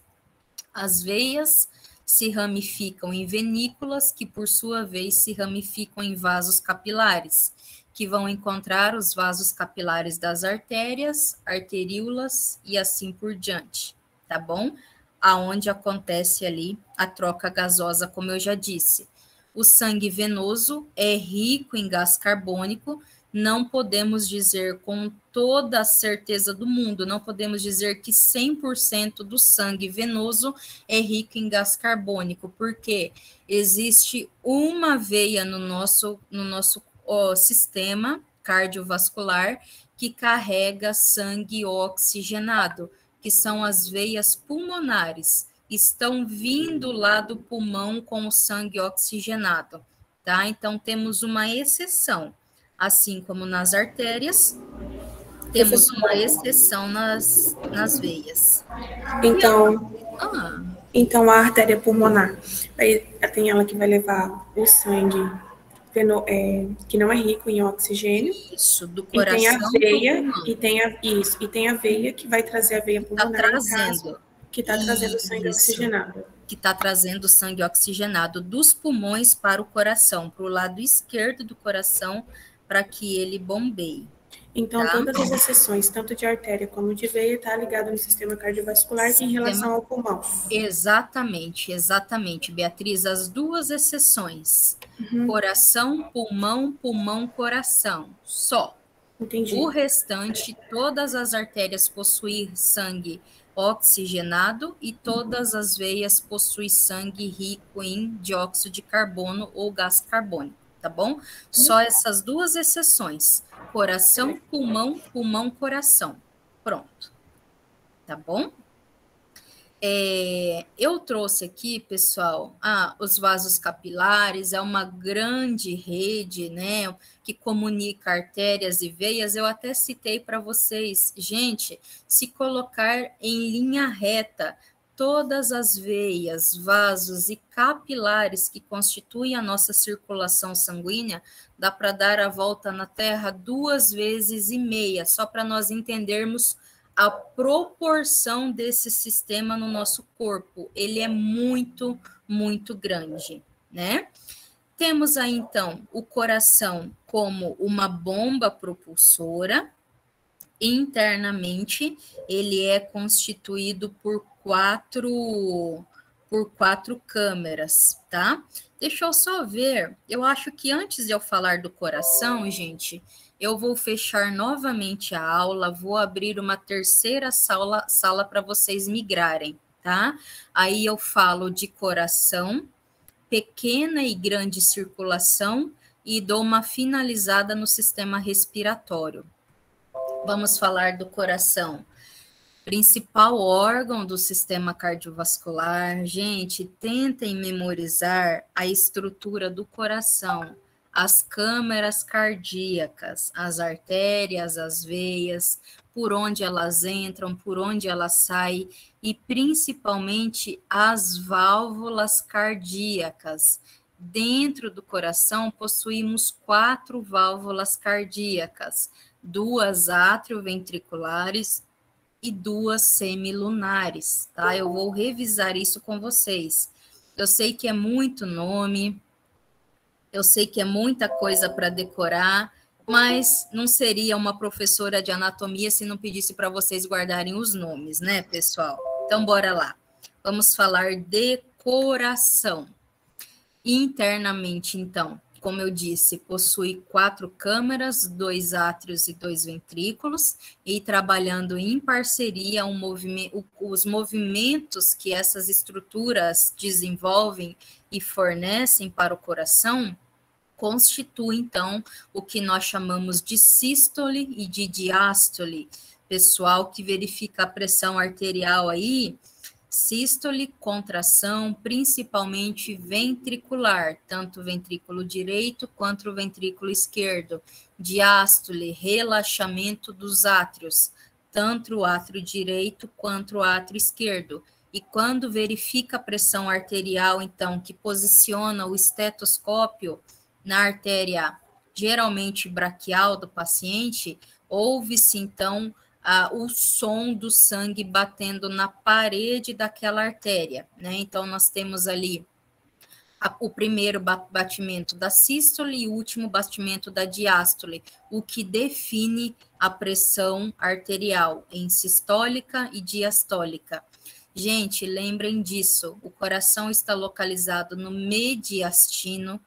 As veias se ramificam em venículas, que por sua vez se ramificam em vasos capilares, que vão encontrar os vasos capilares das artérias, arteríolas e assim por diante, tá bom? Aonde acontece ali a troca gasosa, como eu já disse. O sangue venoso é rico em gás carbônico, não podemos dizer com toda a certeza do mundo, não podemos dizer que 100% do sangue venoso é rico em gás carbônico, porque existe uma veia no nosso sistema cardiovascular que carrega sangue oxigenado, que são as veias pulmonares, estão vindo lá do pulmão com o sangue oxigenado, tá? Então, temos uma exceção. Assim como nas artérias, temos uma exceção nas veias. Então, a artéria pulmonar, tem ela que vai levar o sangue que não é rico em oxigênio. Isso, do coração. E tem a veia, e tem a veia que vai trazer a veia pulmonar, que está trazendo sangue oxigenado. Que está trazendo sangue oxigenado dos pulmões para o coração, para o lado esquerdo do coração, para que ele bombeie. Então, Tá? todas as exceções, tanto de artéria como de veia, está ligado no sistema cardiovascular em relação ao pulmão. Exatamente, exatamente, Beatriz, as duas exceções. Coração, pulmão, pulmão, coração. Só. Entendi. O restante, todas as artérias possuem sangue oxigenado e todas as veias possuem sangue rico em dióxido de carbono ou gás carbônico, tá bom? Só essas duas exceções. Coração, pulmão, pulmão, coração. Pronto. Tá bom? Eu trouxe aqui, pessoal, os vasos capilares, é uma grande rede, né, que comunica artérias e veias. Eu até citei para vocês, gente, se colocar em linha reta todas as veias, vasos e capilares que constituem a nossa circulação sanguínea, dá para dar a volta na Terra 2,5 vezes, só para nós entendermos a proporção desse sistema no nosso corpo. Ele é muito, muito grande, né? Temos aí, então, o coração como uma bomba propulsora. Internamente, ele é constituído por quatro câmeras, tá? Deixa eu só ver. Eu acho que antes de eu falar do coração, gente, eu vou fechar novamente a aula, vou abrir uma terceira sala para vocês migrarem, tá? Aí eu falo de coração, pequena e grande circulação e dou uma finalizada no sistema respiratório. Vamos falar do coração. Principal órgão do sistema cardiovascular. Gente, tentem memorizar a estrutura do coração, as câmaras cardíacas, as artérias, as veias, por onde elas entram, por onde elas saem, e principalmente as válvulas cardíacas. Dentro do coração, possuímos 4 válvulas cardíacas, 2 atrioventriculares e 2 semilunares, tá? Eu vou revisar isso com vocês. Eu sei que é muito nome, eu sei que é muita coisa para decorar, mas não seria uma professora de anatomia se não pedisse para vocês guardarem os nomes, né, pessoal? Então, bora lá. Vamos falar de coração. Internamente, então, como eu disse, possui 4 câmaras, 2 átrios e 2 ventrículos, e trabalhando em parceria, os movimentos que essas estruturas desenvolvem e fornecem para o coração, constitui, então, o que nós chamamos de sístole e de diástole. Pessoal que verifica a pressão arterial aí, sístole, contração, principalmente ventricular, tanto o ventrículo direito quanto o ventrículo esquerdo. Diástole, relaxamento dos átrios, tanto o átrio direito quanto o átrio esquerdo. E quando verifica a pressão arterial, então, que posiciona o estetoscópio na artéria, geralmente braquial do paciente, ouve-se, então, o som do sangue batendo na parede daquela artéria, né? Então, nós temos ali o primeiro batimento da sístole e o último batimento da diástole, o que define a pressão arterial em sistólica e diastólica. Gente, lembrem disso, o coração está localizado no mediastino,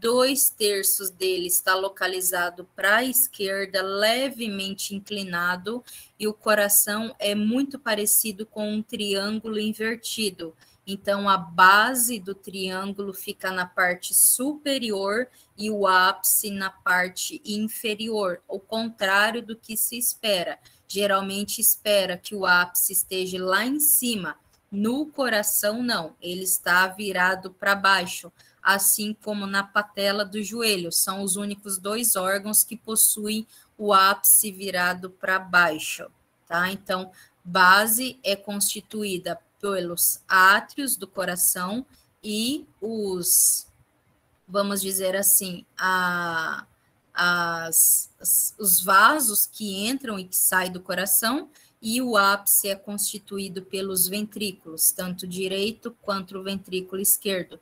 2/3 dele está localizado para a esquerda, levemente inclinado, e o coração é muito parecido com um triângulo invertido. Então, a base do triângulo fica na parte superior e o ápice na parte inferior, ao contrário do que se espera. Geralmente espera que o ápice esteja lá em cima. No coração, não, ele está virado para baixo, assim como na patela do joelho. São os únicos 2 órgãos que possuem o ápice virado para baixo, tá? Então, base é constituída pelos átrios do coração e os, vamos dizer assim, os vasos que entram e que saem do coração, e o ápice é constituído pelos ventrículos, tanto direito quanto o ventrículo esquerdo.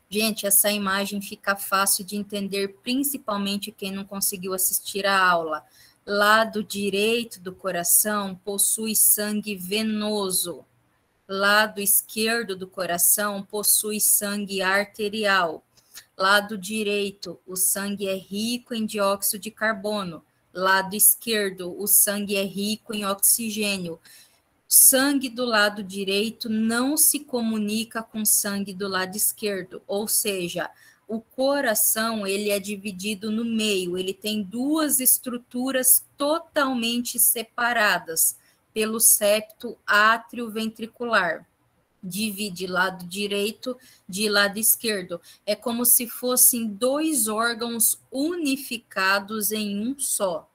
Gente, essa imagem fica fácil de entender, principalmente quem não conseguiu assistir a aula. Lado direito do coração possui sangue venoso. Lado esquerdo do coração possui sangue arterial. Lado direito, o sangue é rico em dióxido de carbono. Lado esquerdo, o sangue é rico em oxigênio. Sangue do lado direito não se comunica com sangue do lado esquerdo, ou seja, o coração ele é dividido no meio, ele tem duas estruturas totalmente separadas pelo septo átrio-ventricular. Divide lado direito de lado esquerdo. É como se fossem dois órgãos unificados em um só,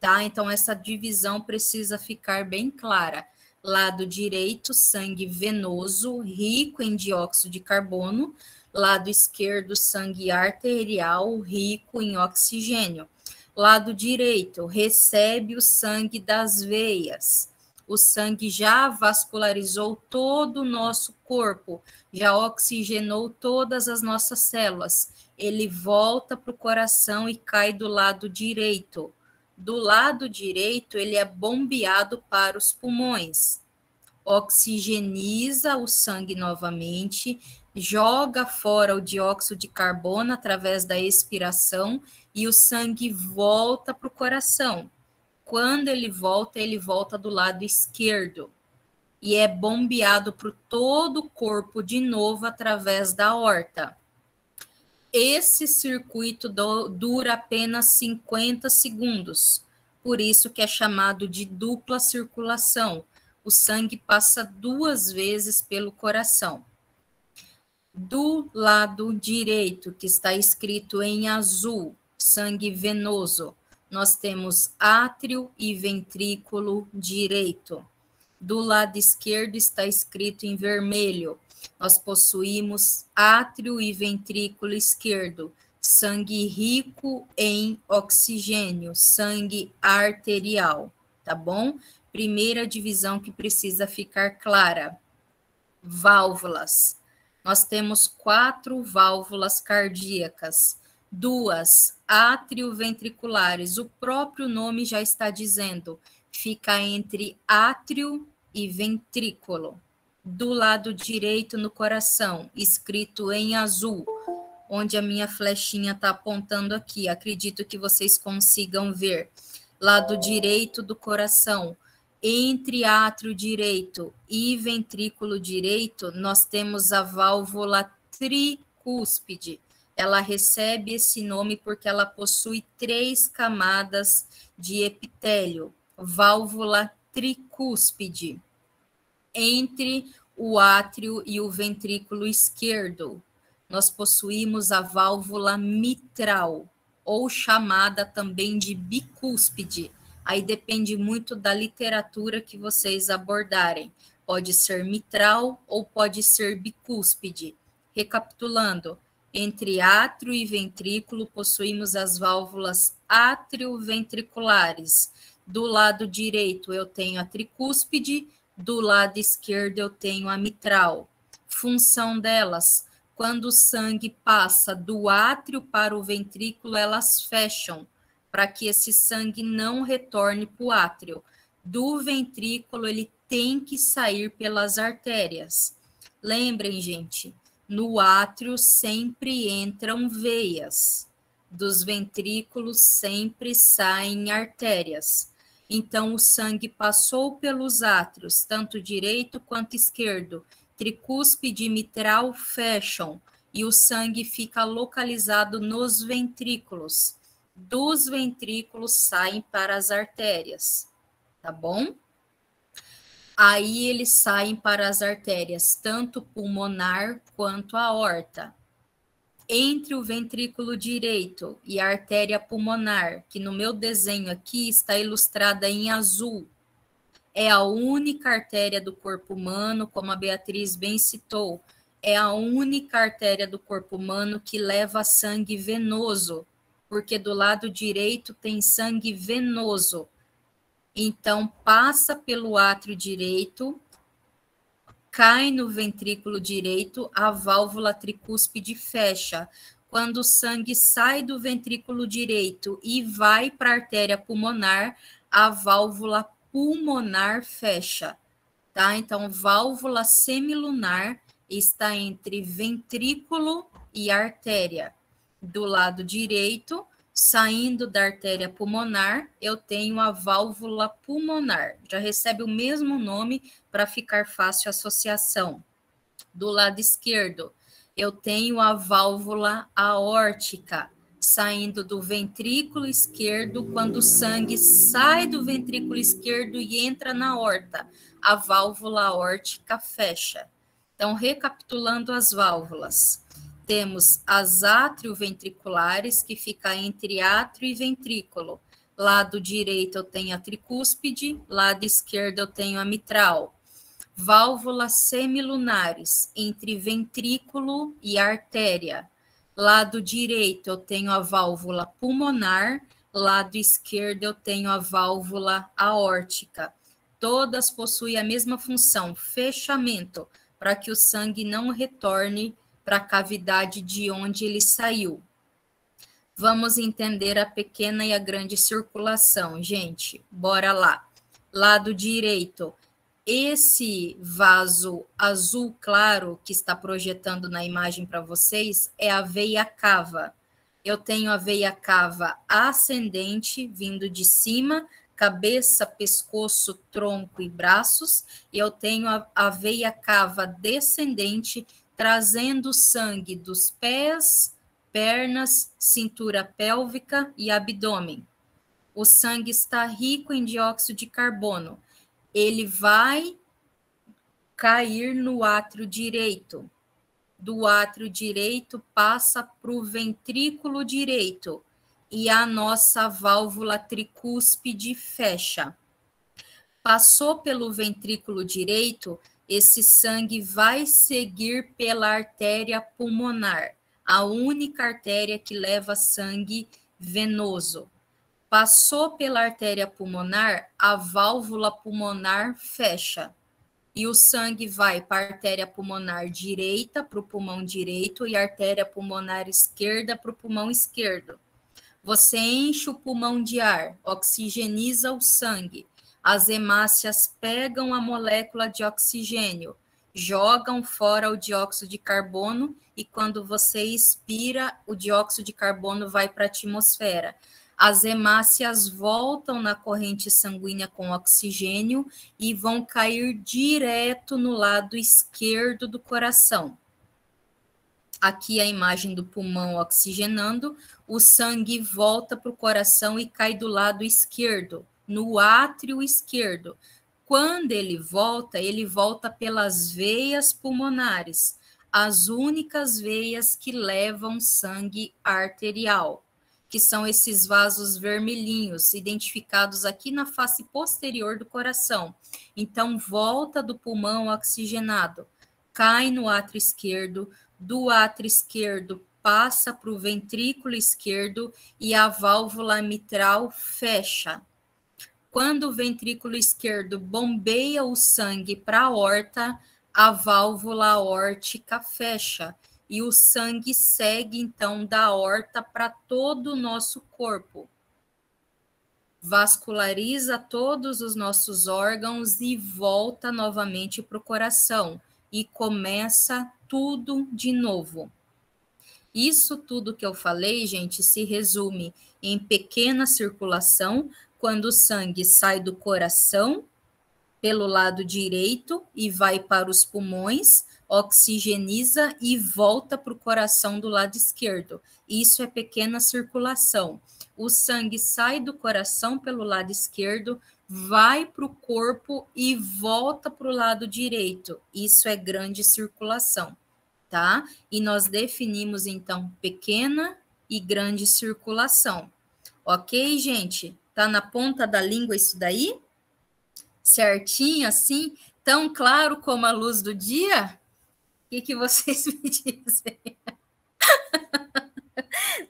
tá? Então, essa divisão precisa ficar bem clara. Lado direito, sangue venoso, rico em dióxido de carbono. Lado esquerdo, sangue arterial, rico em oxigênio. Lado direito, recebe o sangue das veias. O sangue já vascularizou todo o nosso corpo, já oxigenou todas as nossas células. Ele volta para o coração e cai do lado direito. Do lado direito, ele é bombeado para os pulmões. Oxigeniza o sangue novamente, joga fora o dióxido de carbono através da expiração e o sangue volta para o coração. Quando ele volta do lado esquerdo e é bombeado para todo o corpo de novo através da aorta. Esse circuito dura apenas 50 segundos, por isso que é chamado de dupla circulação. O sangue passa 2 vezes pelo coração. Do lado direito, que está escrito em azul, sangue venoso, nós temos átrio e ventrículo direito. Do lado esquerdo está escrito em vermelho. Nós possuímos átrio e ventrículo esquerdo, sangue rico em oxigênio, sangue arterial, tá bom? Primeira divisão que precisa ficar clara. Válvulas. Nós temos 4 válvulas cardíacas. 2 átrio-ventriculares, o próprio nome já está dizendo, fica entre átrio e ventrículo. Do lado direito no coração, escrito em azul, onde a minha flechinha está apontando aqui, acredito que vocês consigam ver. Lado direito do coração, entre átrio direito e ventrículo direito, nós temos a válvula tricúspide. Ela recebe esse nome porque ela possui 3 camadas de epitélio, válvula tricúspide, entre o átrio e o ventrículo esquerdo. Nós possuímos a válvula mitral, ou chamada também de bicúspide. Aí depende muito da literatura que vocês abordarem. Pode ser mitral ou pode ser bicúspide. Recapitulando, entre átrio e ventrículo, possuímos as válvulas átrio-ventriculares. Do lado direito, eu tenho a tricúspide, do lado esquerdo, eu tenho a mitral. Função delas, quando o sangue passa do átrio para o ventrículo, elas fecham, para que esse sangue não retorne para o átrio. Do ventrículo, ele tem que sair pelas artérias. Lembrem, gente, no átrio sempre entram veias, dos ventrículos sempre saem artérias. Então, o sangue passou pelos átrios, tanto direito quanto esquerdo, tricúspide e mitral fecham, e o sangue fica localizado nos ventrículos. Dos ventrículos saem para as artérias, tá bom? Aí eles saem para as artérias, tanto pulmonar quanto a aorta. Entre o ventrículo direito e a artéria pulmonar, que no meu desenho aqui está ilustrada em azul, é a única artéria do corpo humano, como a Beatriz bem citou, é a única artéria do corpo humano que leva sangue venoso, porque do lado direito tem sangue venoso. Então, passa pelo átrio direito, cai no ventrículo direito, a válvula tricúspide fecha. Quando o sangue sai do ventrículo direito e vai para a artéria pulmonar, a válvula pulmonar fecha, tá? Então, válvula semilunar está entre ventrículo e artéria. Do lado direito, saindo da artéria pulmonar, eu tenho a válvula pulmonar. Já recebe o mesmo nome para ficar fácil a associação. Do lado esquerdo, eu tenho a válvula aórtica, saindo do ventrículo esquerdo, quando o sangue sai do ventrículo esquerdo e entra na aorta, a válvula aórtica fecha. Então, recapitulando as válvulas, temos as atrioventriculares, que fica entre átrio e ventrículo. Lado direito eu tenho a tricúspide, lado esquerdo eu tenho a mitral. Válvulas semilunares, entre ventrículo e artéria. Lado direito eu tenho a válvula pulmonar, lado esquerdo eu tenho a válvula aórtica. Todas possuem a mesma função, fechamento, para que o sangue não retorne para a cavidade de onde ele saiu. Vamos entender a pequena e a grande circulação, gente. Bora lá. Lado direito. Esse vaso azul claro que está projetando na imagem para vocês é a veia cava. Eu tenho a veia cava ascendente, vindo de cima, cabeça, pescoço, tronco e braços. E eu tenho a veia cava descendente, trazendo sangue dos pés, pernas, cintura pélvica e abdômen. O sangue está rico em dióxido de carbono. Ele vai cair no átrio direito. Do átrio direito passa para o ventrículo direito e a nossa válvula tricúspide fecha. Passou pelo ventrículo direito, esse sangue vai seguir pela artéria pulmonar, a única artéria que leva sangue venoso. Passou pela artéria pulmonar, a válvula pulmonar fecha. E o sangue vai para a artéria pulmonar direita, para o pulmão direito, e a artéria pulmonar esquerda para o pulmão esquerdo. Você enche o pulmão de ar, oxigeniza o sangue. As hemácias pegam a molécula de oxigênio, jogam fora o dióxido de carbono, e quando você expira, o dióxido de carbono vai para a atmosfera. As hemácias voltam na corrente sanguínea com oxigênio e vão cair direto no lado esquerdo do coração. Aqui a imagem do pulmão oxigenando, o sangue volta para o coração e cai do lado esquerdo, no átrio esquerdo. Quando ele volta pelas veias pulmonares, as únicas veias que levam sangue arterial, que são esses vasos vermelhinhos, identificados aqui na face posterior do coração. Então, volta do pulmão oxigenado, cai no átrio esquerdo, do átrio esquerdo passa para o ventrículo esquerdo e a válvula mitral fecha. Quando o ventrículo esquerdo bombeia o sangue para a aorta, a válvula aórtica fecha. E o sangue segue, então, da aorta para todo o nosso corpo. Vasculariza todos os nossos órgãos e volta novamente para o coração. E começa tudo de novo. Isso tudo que eu falei, gente, se resume em pequena circulação, quando o sangue sai do coração pelo lado direito e vai para os pulmões, oxigeniza e volta para o coração do lado esquerdo. Isso é pequena circulação. O sangue sai do coração pelo lado esquerdo, vai para o corpo e volta para o lado direito. Isso é grande circulação, tá? E nós definimos, então, pequena e grande circulação. Ok, gente? Tá na ponta da língua isso daí? Certinho, assim? Tão claro como a luz do dia? O que vocês me dizem?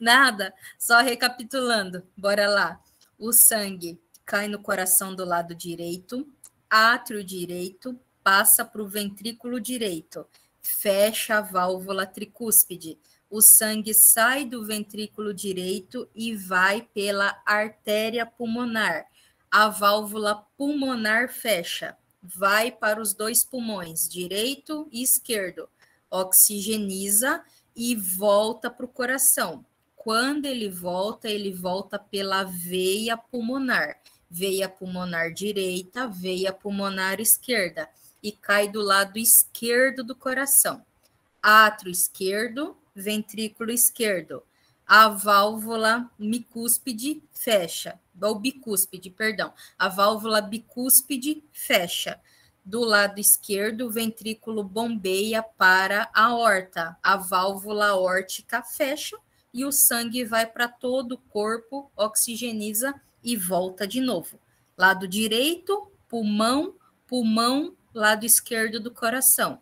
Nada? Só recapitulando. Bora lá. O sangue cai no coração do lado direito, átrio direito, passa para o ventrículo direito, fecha a válvula tricúspide. O o sangue sai do ventrículo direito e vai pela artéria pulmonar. A válvula pulmonar fecha, vai para os dois pulmões, direito e esquerdo, oxigeniza e volta para o coração. Quando ele volta pela veia pulmonar direita, veia pulmonar esquerda, e cai do lado esquerdo do coração. Átrio esquerdo, ventrículo esquerdo. A válvula bicúspide fecha, ou bicúspide, perdão. A válvula bicúspide fecha. Do lado esquerdo, o ventrículo bombeia para a aorta. A válvula aórtica fecha e o sangue vai para todo o corpo, oxigeniza e volta de novo. Lado direito, pulmão, lado esquerdo do coração.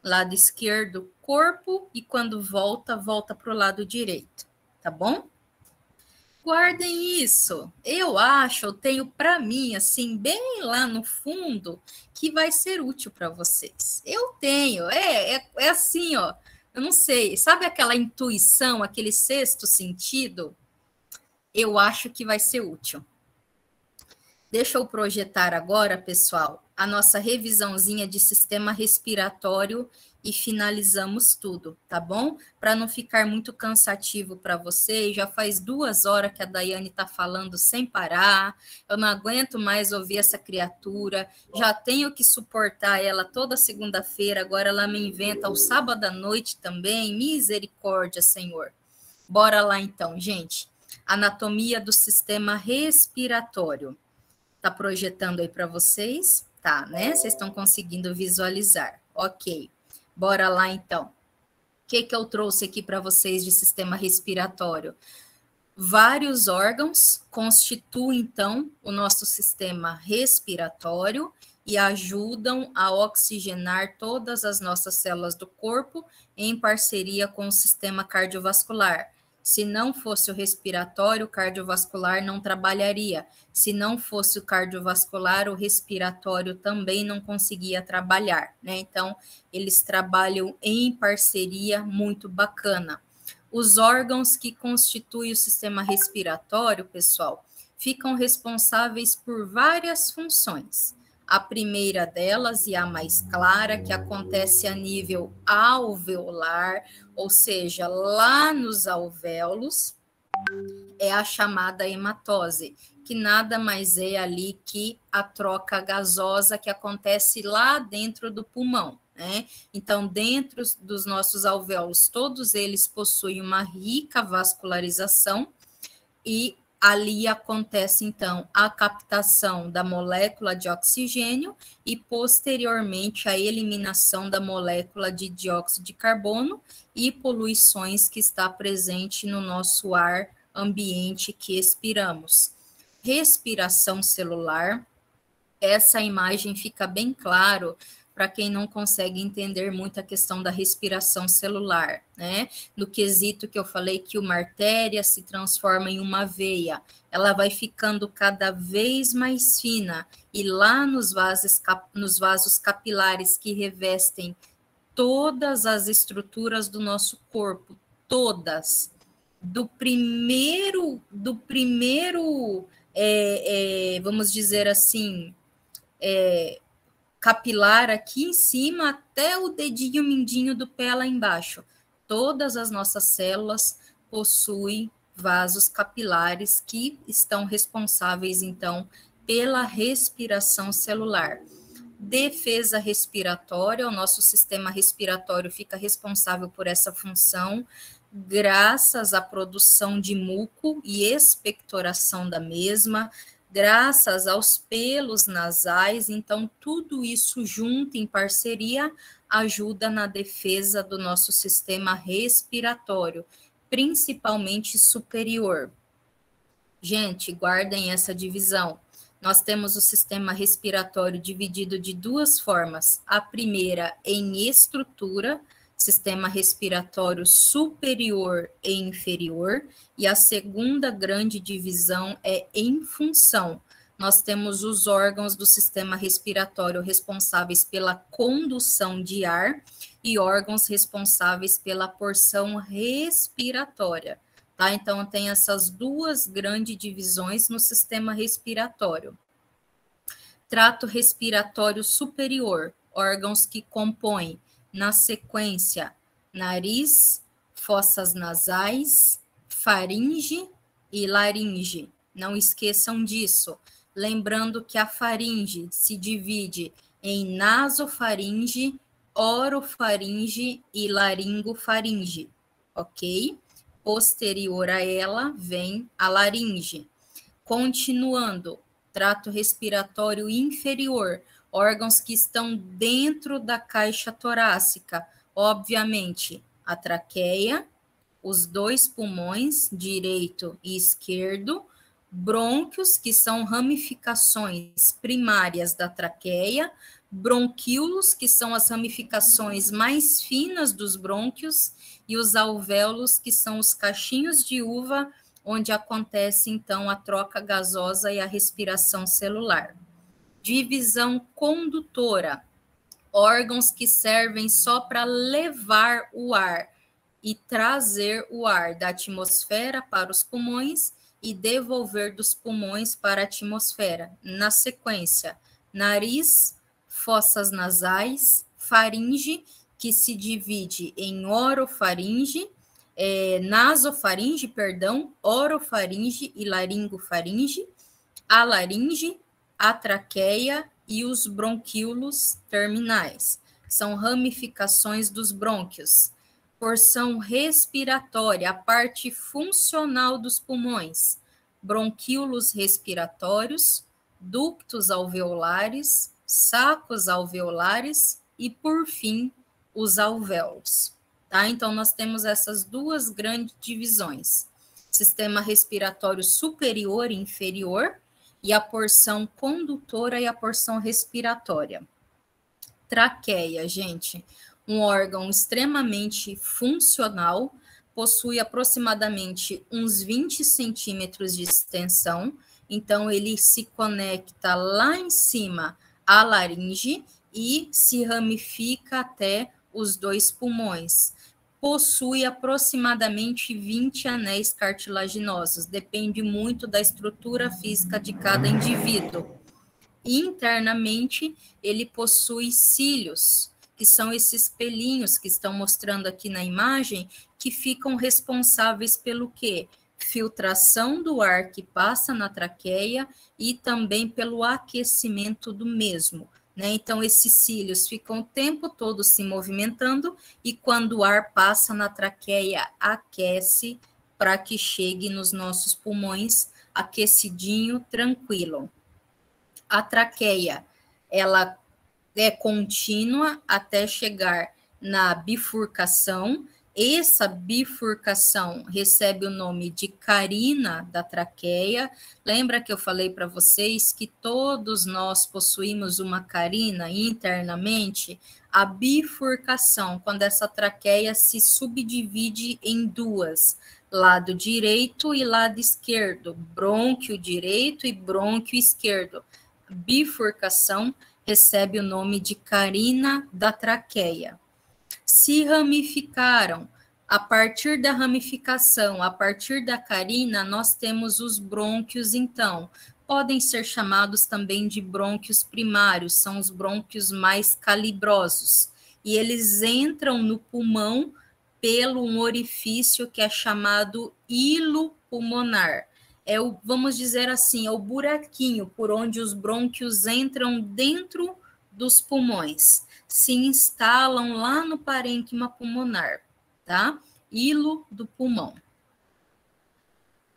Lado esquerdo, corpo, e quando volta para o lado direito, tá bom? Guardem isso. Eu tenho para mim, assim, bem lá no fundo, que vai ser útil para vocês. Eu tenho, é assim, ó, eu não sei, sabe aquela intuição, aquele sexto sentido? Eu acho que vai ser útil. Deixa eu projetar agora, pessoal, a nossa revisãozinha de sistema respiratório e finalizamos tudo, tá bom? Para não ficar muito cansativo para vocês, já faz 2 horas que a Daiane está falando sem parar, eu não aguento mais ouvir essa criatura, já tenho que suportar ela toda segunda-feira, agora ela me inventa ao sábado à noite também, misericórdia, Senhor. Bora lá então, gente. Anatomia do sistema respiratório. Tá projetando aí para vocês? Tá, né? Vocês estão conseguindo visualizar. Ok. Bora lá, então. O que eu trouxe aqui para vocês de sistema respiratório? Vários órgãos constituem, então, o nosso sistema respiratório e ajudam a oxigenar todas as nossas células do corpo em parceria com o sistema cardiovascular. Se não fosse o respiratório, o cardiovascular não trabalharia. Se não fosse o cardiovascular, o respiratório também não conseguia trabalhar, né? Então, eles trabalham em parceria, muito bacana. Os órgãos que constituem o sistema respiratório, pessoal, ficam responsáveis por várias funções. A primeira delas, e a mais clara, que acontece a nível alveolar, ou seja, lá nos alvéolos, é a chamada hematose, que nada mais é ali que a troca gasosa que acontece lá dentro do pulmão, né? Então, dentro dos nossos alvéolos, todos eles possuem uma rica vascularização e ali acontece, então, a captação da molécula de oxigênio e, posteriormente, a eliminação da molécula de dióxido de carbono e poluições que está presente no nosso ar ambiente que expiramos. Respiração celular, essa imagem fica bem claro para quem não consegue entender muito a questão da respiração celular, né? No quesito que eu falei que uma artéria se transforma em uma veia, ela vai ficando cada vez mais fina, e lá nos vasos capilares que revestem todas as estruturas do nosso corpo, todas, do primeiro vamos dizer assim, capilar aqui em cima até o dedinho mindinho do pé lá embaixo. Todas as nossas células possuem vasos capilares que estão responsáveis, então, pela respiração celular. Defesa respiratória, o nosso sistema respiratório fica responsável por essa função, graças à produção de muco e expectoração da mesma, graças aos pelos nasais, então tudo isso junto em parceria ajuda na defesa do nosso sistema respiratório, principalmente superior. Gente, guardem essa divisão. Nós temos o sistema respiratório dividido de 2 formas. A primeira em estrutura, sistema respiratório superior e inferior, e a segunda grande divisão é em função. Nós temos os órgãos do sistema respiratório responsáveis pela condução de ar e órgãos responsáveis pela porção respiratória, tá? Então, tem essas duas grandes divisões no sistema respiratório. Trato respiratório superior, órgãos que compõem, na sequência, nariz, fossas nasais, faringe e laringe. Não esqueçam disso. Lembrando que a faringe se divide em nasofaringe, orofaringe e laringofaringe, ok? Posterior a ela vem a laringe. Continuando, trato respiratório inferior, órgãos que estão dentro da caixa torácica, obviamente, a traqueia, os dois pulmões, direito e esquerdo, brônquios, que são ramificações primárias da traqueia, bronquíolos, que são as ramificações mais finas dos brônquios, e os alvéolos, que são os cachinhos de uva, onde acontece, então, a troca gasosa e a respiração celular. Divisão condutora, órgãos que servem só para levar o ar e trazer o ar da atmosfera para os pulmões e devolver dos pulmões para a atmosfera. Na sequência, nariz, fossas nasais, faringe, que se divide em orofaringe, nasofaringe, orofaringe e laringofaringe, a laringe, a traqueia e os bronquíolos terminais. São ramificações dos brônquios. Porção respiratória, a parte funcional dos pulmões. Bronquíolos respiratórios, ductos alveolares, sacos alveolares e, por fim, os alvéolos. Tá? Então, nós temos essas duas grandes divisões. Sistema respiratório superior e inferior, e a porção condutora e a porção respiratória. Traqueia, gente, um órgão extremamente funcional, possui aproximadamente uns 20 centímetros de extensão, então ele se conecta lá em cima à laringe e se ramifica até os dois pulmões. Possui aproximadamente 20 anéis cartilaginosos, depende muito da estrutura física de cada indivíduo. Internamente, ele possui cílios, que são esses pelinhos que estão mostrando aqui na imagem, que ficam responsáveis pelo quê? Filtração do ar que passa na traqueia e também pelo aquecimento do mesmo. Né? Então, esses cílios ficam o tempo todo se movimentando e quando o ar passa na traqueia, aquece para que chegue nos nossos pulmões aquecidinho, tranquilo. A traqueia, ela é contínua até chegar na bifurcação. Essa bifurcação recebe o nome de carina da traqueia. Lembra que eu falei para vocês que todos nós possuímos uma carina internamente? A bifurcação, quando essa traqueia se subdivide em duas, lado direito e lado esquerdo, brônquio direito e brônquio esquerdo. Bifurcação recebe o nome de carina da traqueia. Se ramificaram. A partir da ramificação, a partir da carina, nós temos os brônquios, então. Podem ser chamados também de brônquios primários, são os brônquios mais calibrosos. E eles entram no pulmão pelo um orifício que é chamado hilo pulmonar. Vamos dizer assim, é o buraquinho por onde os brônquios entram dentro dos pulmões, se instalam lá no parênquima pulmonar, tá? Hilo do pulmão.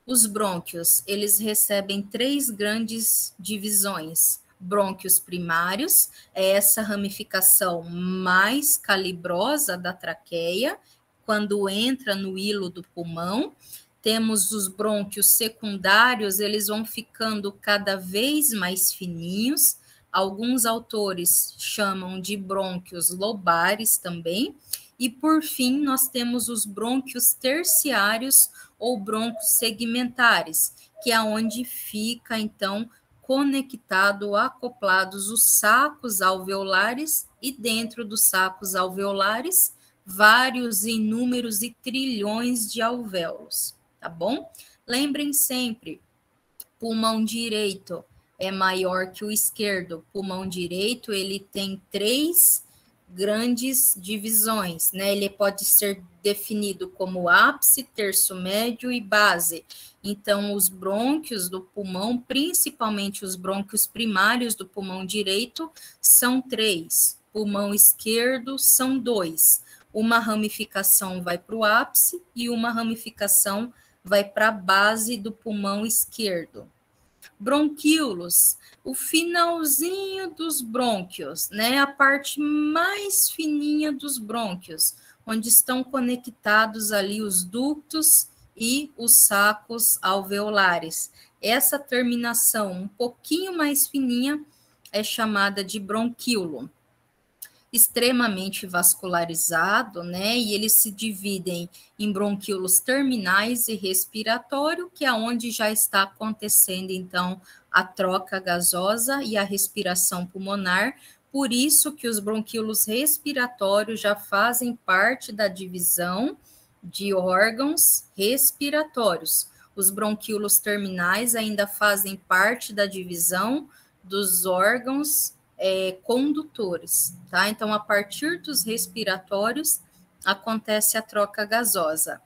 Os brônquios, eles recebem 3 grandes divisões. Brônquios primários, é essa ramificação mais calibrosa da traqueia, quando entra no hilo do pulmão. Temos os brônquios secundários, eles vão ficando cada vez mais fininhos. Alguns autores chamam de brônquios lobares também. E, por fim, nós temos os brônquios terciários ou brônquios segmentares, que é onde fica, então, conectado, acoplados os sacos alveolares e dentro dos sacos alveolares, vários, inúmeros e trilhões de alvéolos, tá bom? Lembrem sempre, pulmão direito é maior que o esquerdo. Pulmão direito, ele tem 3 grandes divisões, né? Ele pode ser definido como ápice, terço médio e base. Então, os brônquios do pulmão, principalmente os brônquios primários do pulmão direito, são 3. Pulmão esquerdo são 2. Uma ramificação vai para o ápice e uma ramificação vai para a base do pulmão esquerdo. Bronquíolos, o finalzinho dos brônquios, né? A parte mais fininha dos brônquios, onde estão conectados ali os ductos e os sacos alveolares. Essa terminação um pouquinho mais fininha é chamada de bronquíolo. Extremamente vascularizado, né? E eles se dividem em bronquíolos terminais e respiratório, que é onde já está acontecendo, então, a troca gasosa e a respiração pulmonar. Por isso que os bronquíolos respiratórios já fazem parte da divisão de órgãos respiratórios. Os bronquíolos terminais ainda fazem parte da divisão dos órgãos condutores, tá? Então, a partir dos respiratórios, acontece a troca gasosa.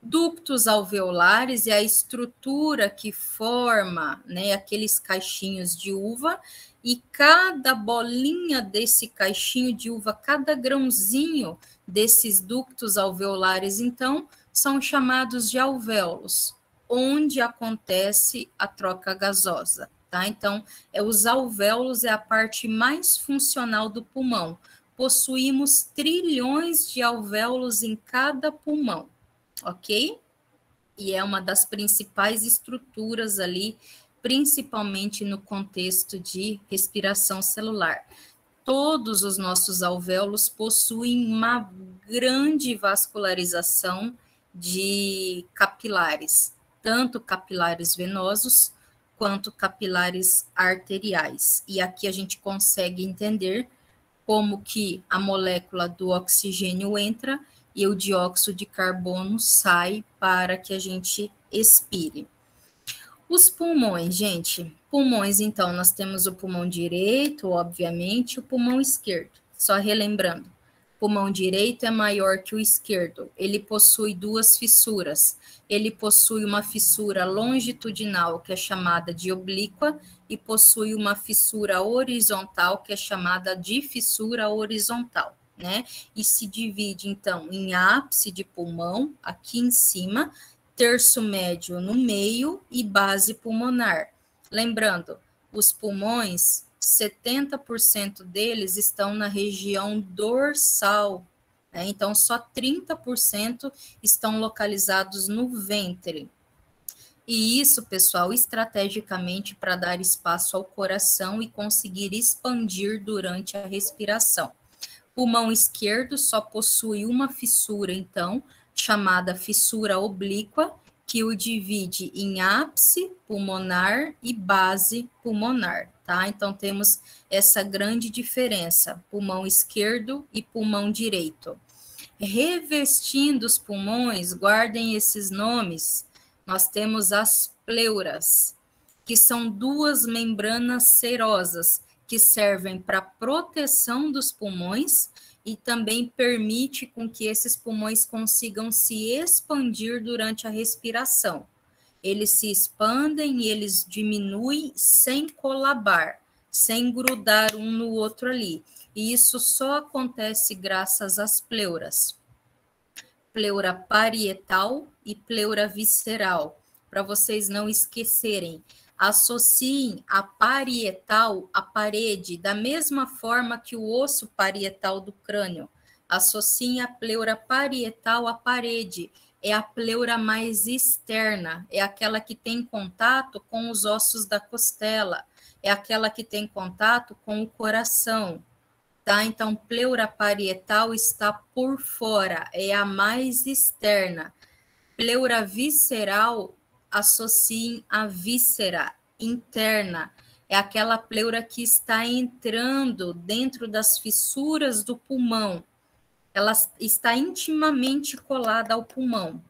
Ductos alveolares é a estrutura que forma, né, aqueles caixinhos de uva, e cada bolinha desse caixinho de uva, cada grãozinho desses ductos alveolares, então, são chamados de alvéolos, onde acontece a troca gasosa. Tá? Então, os alvéolos é a parte mais funcional do pulmão. Possuímos trilhões de alvéolos em cada pulmão, ok? E é uma das principais estruturas ali, principalmente no contexto de respiração celular. Todos os nossos alvéolos possuem uma grande vascularização de capilares, tanto capilares venosos, quanto capilares arteriais. E aqui a gente consegue entender como que a molécula do oxigênio entra e o dióxido de carbono sai para que a gente expire. Os pulmões, gente. Pulmões, então, nós temos o pulmão direito, obviamente, o pulmão esquerdo. Só relembrando, o pulmão direito é maior que o esquerdo. Ele possui 2 fissuras. Ele possui uma fissura longitudinal, que é chamada de oblíqua, e possui uma fissura horizontal, que é chamada de fissura horizontal, né? E se divide, então, em ápice de pulmão, aqui em cima, terço médio no meio e base pulmonar. Lembrando, os pulmões, 70% deles estão na região dorsal, né? Então, só 30% estão localizados no ventre. E isso, pessoal, estrategicamente para dar espaço ao coração e conseguir expandir durante a respiração. Pulmão esquerdo só possui uma fissura, então, chamada fissura oblíqua, que o divide em ápice pulmonar e base pulmonar, tá? Então, temos essa grande diferença, pulmão esquerdo e pulmão direito. Revestindo os pulmões, guardem esses nomes, nós temos as pleuras, que são 2 membranas serosas, que servem para proteção dos pulmões e também permite com que esses pulmões consigam se expandir durante a respiração. Eles se expandem e eles diminuem sem colabar, sem grudar um no outro ali. E isso só acontece graças às pleuras. Pleura parietal e pleura visceral. Para vocês não esquecerem, associem a parietal à parede, da mesma forma que o osso parietal do crânio. Associem a pleura parietal à parede. É a pleura mais externa, é aquela que tem contato com os ossos da costela, é aquela que tem contato com o coração. Tá? Então, pleura parietal está por fora, é a mais externa. Pleura visceral, associem a víscera interna, é aquela pleura que está entrando dentro das fissuras do pulmão. Ela está intimamente colada ao pulmão,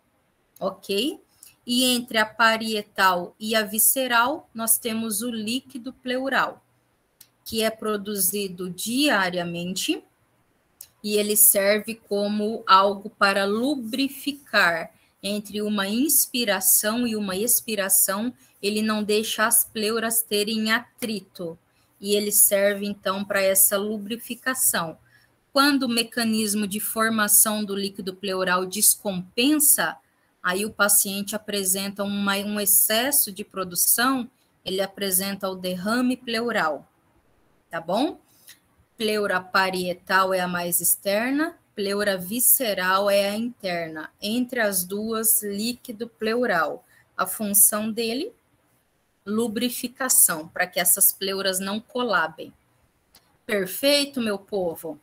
ok? E entre a parietal e a visceral, nós temos o líquido pleural, que é produzido diariamente e ele serve como algo para lubrificar. Entre uma inspiração e uma expiração, ele não deixa as pleuras terem atrito, e ele serve, então, para essa lubrificação. Quando o mecanismo de formação do líquido pleural descompensa, aí o paciente apresenta um excesso de produção, ele apresenta o derrame pleural, tá bom? Pleura parietal é a mais externa, pleura visceral é a interna. Entre as duas, líquido pleural. A função dele, lubrificação, para que essas pleuras não colabem. Perfeito, meu povo?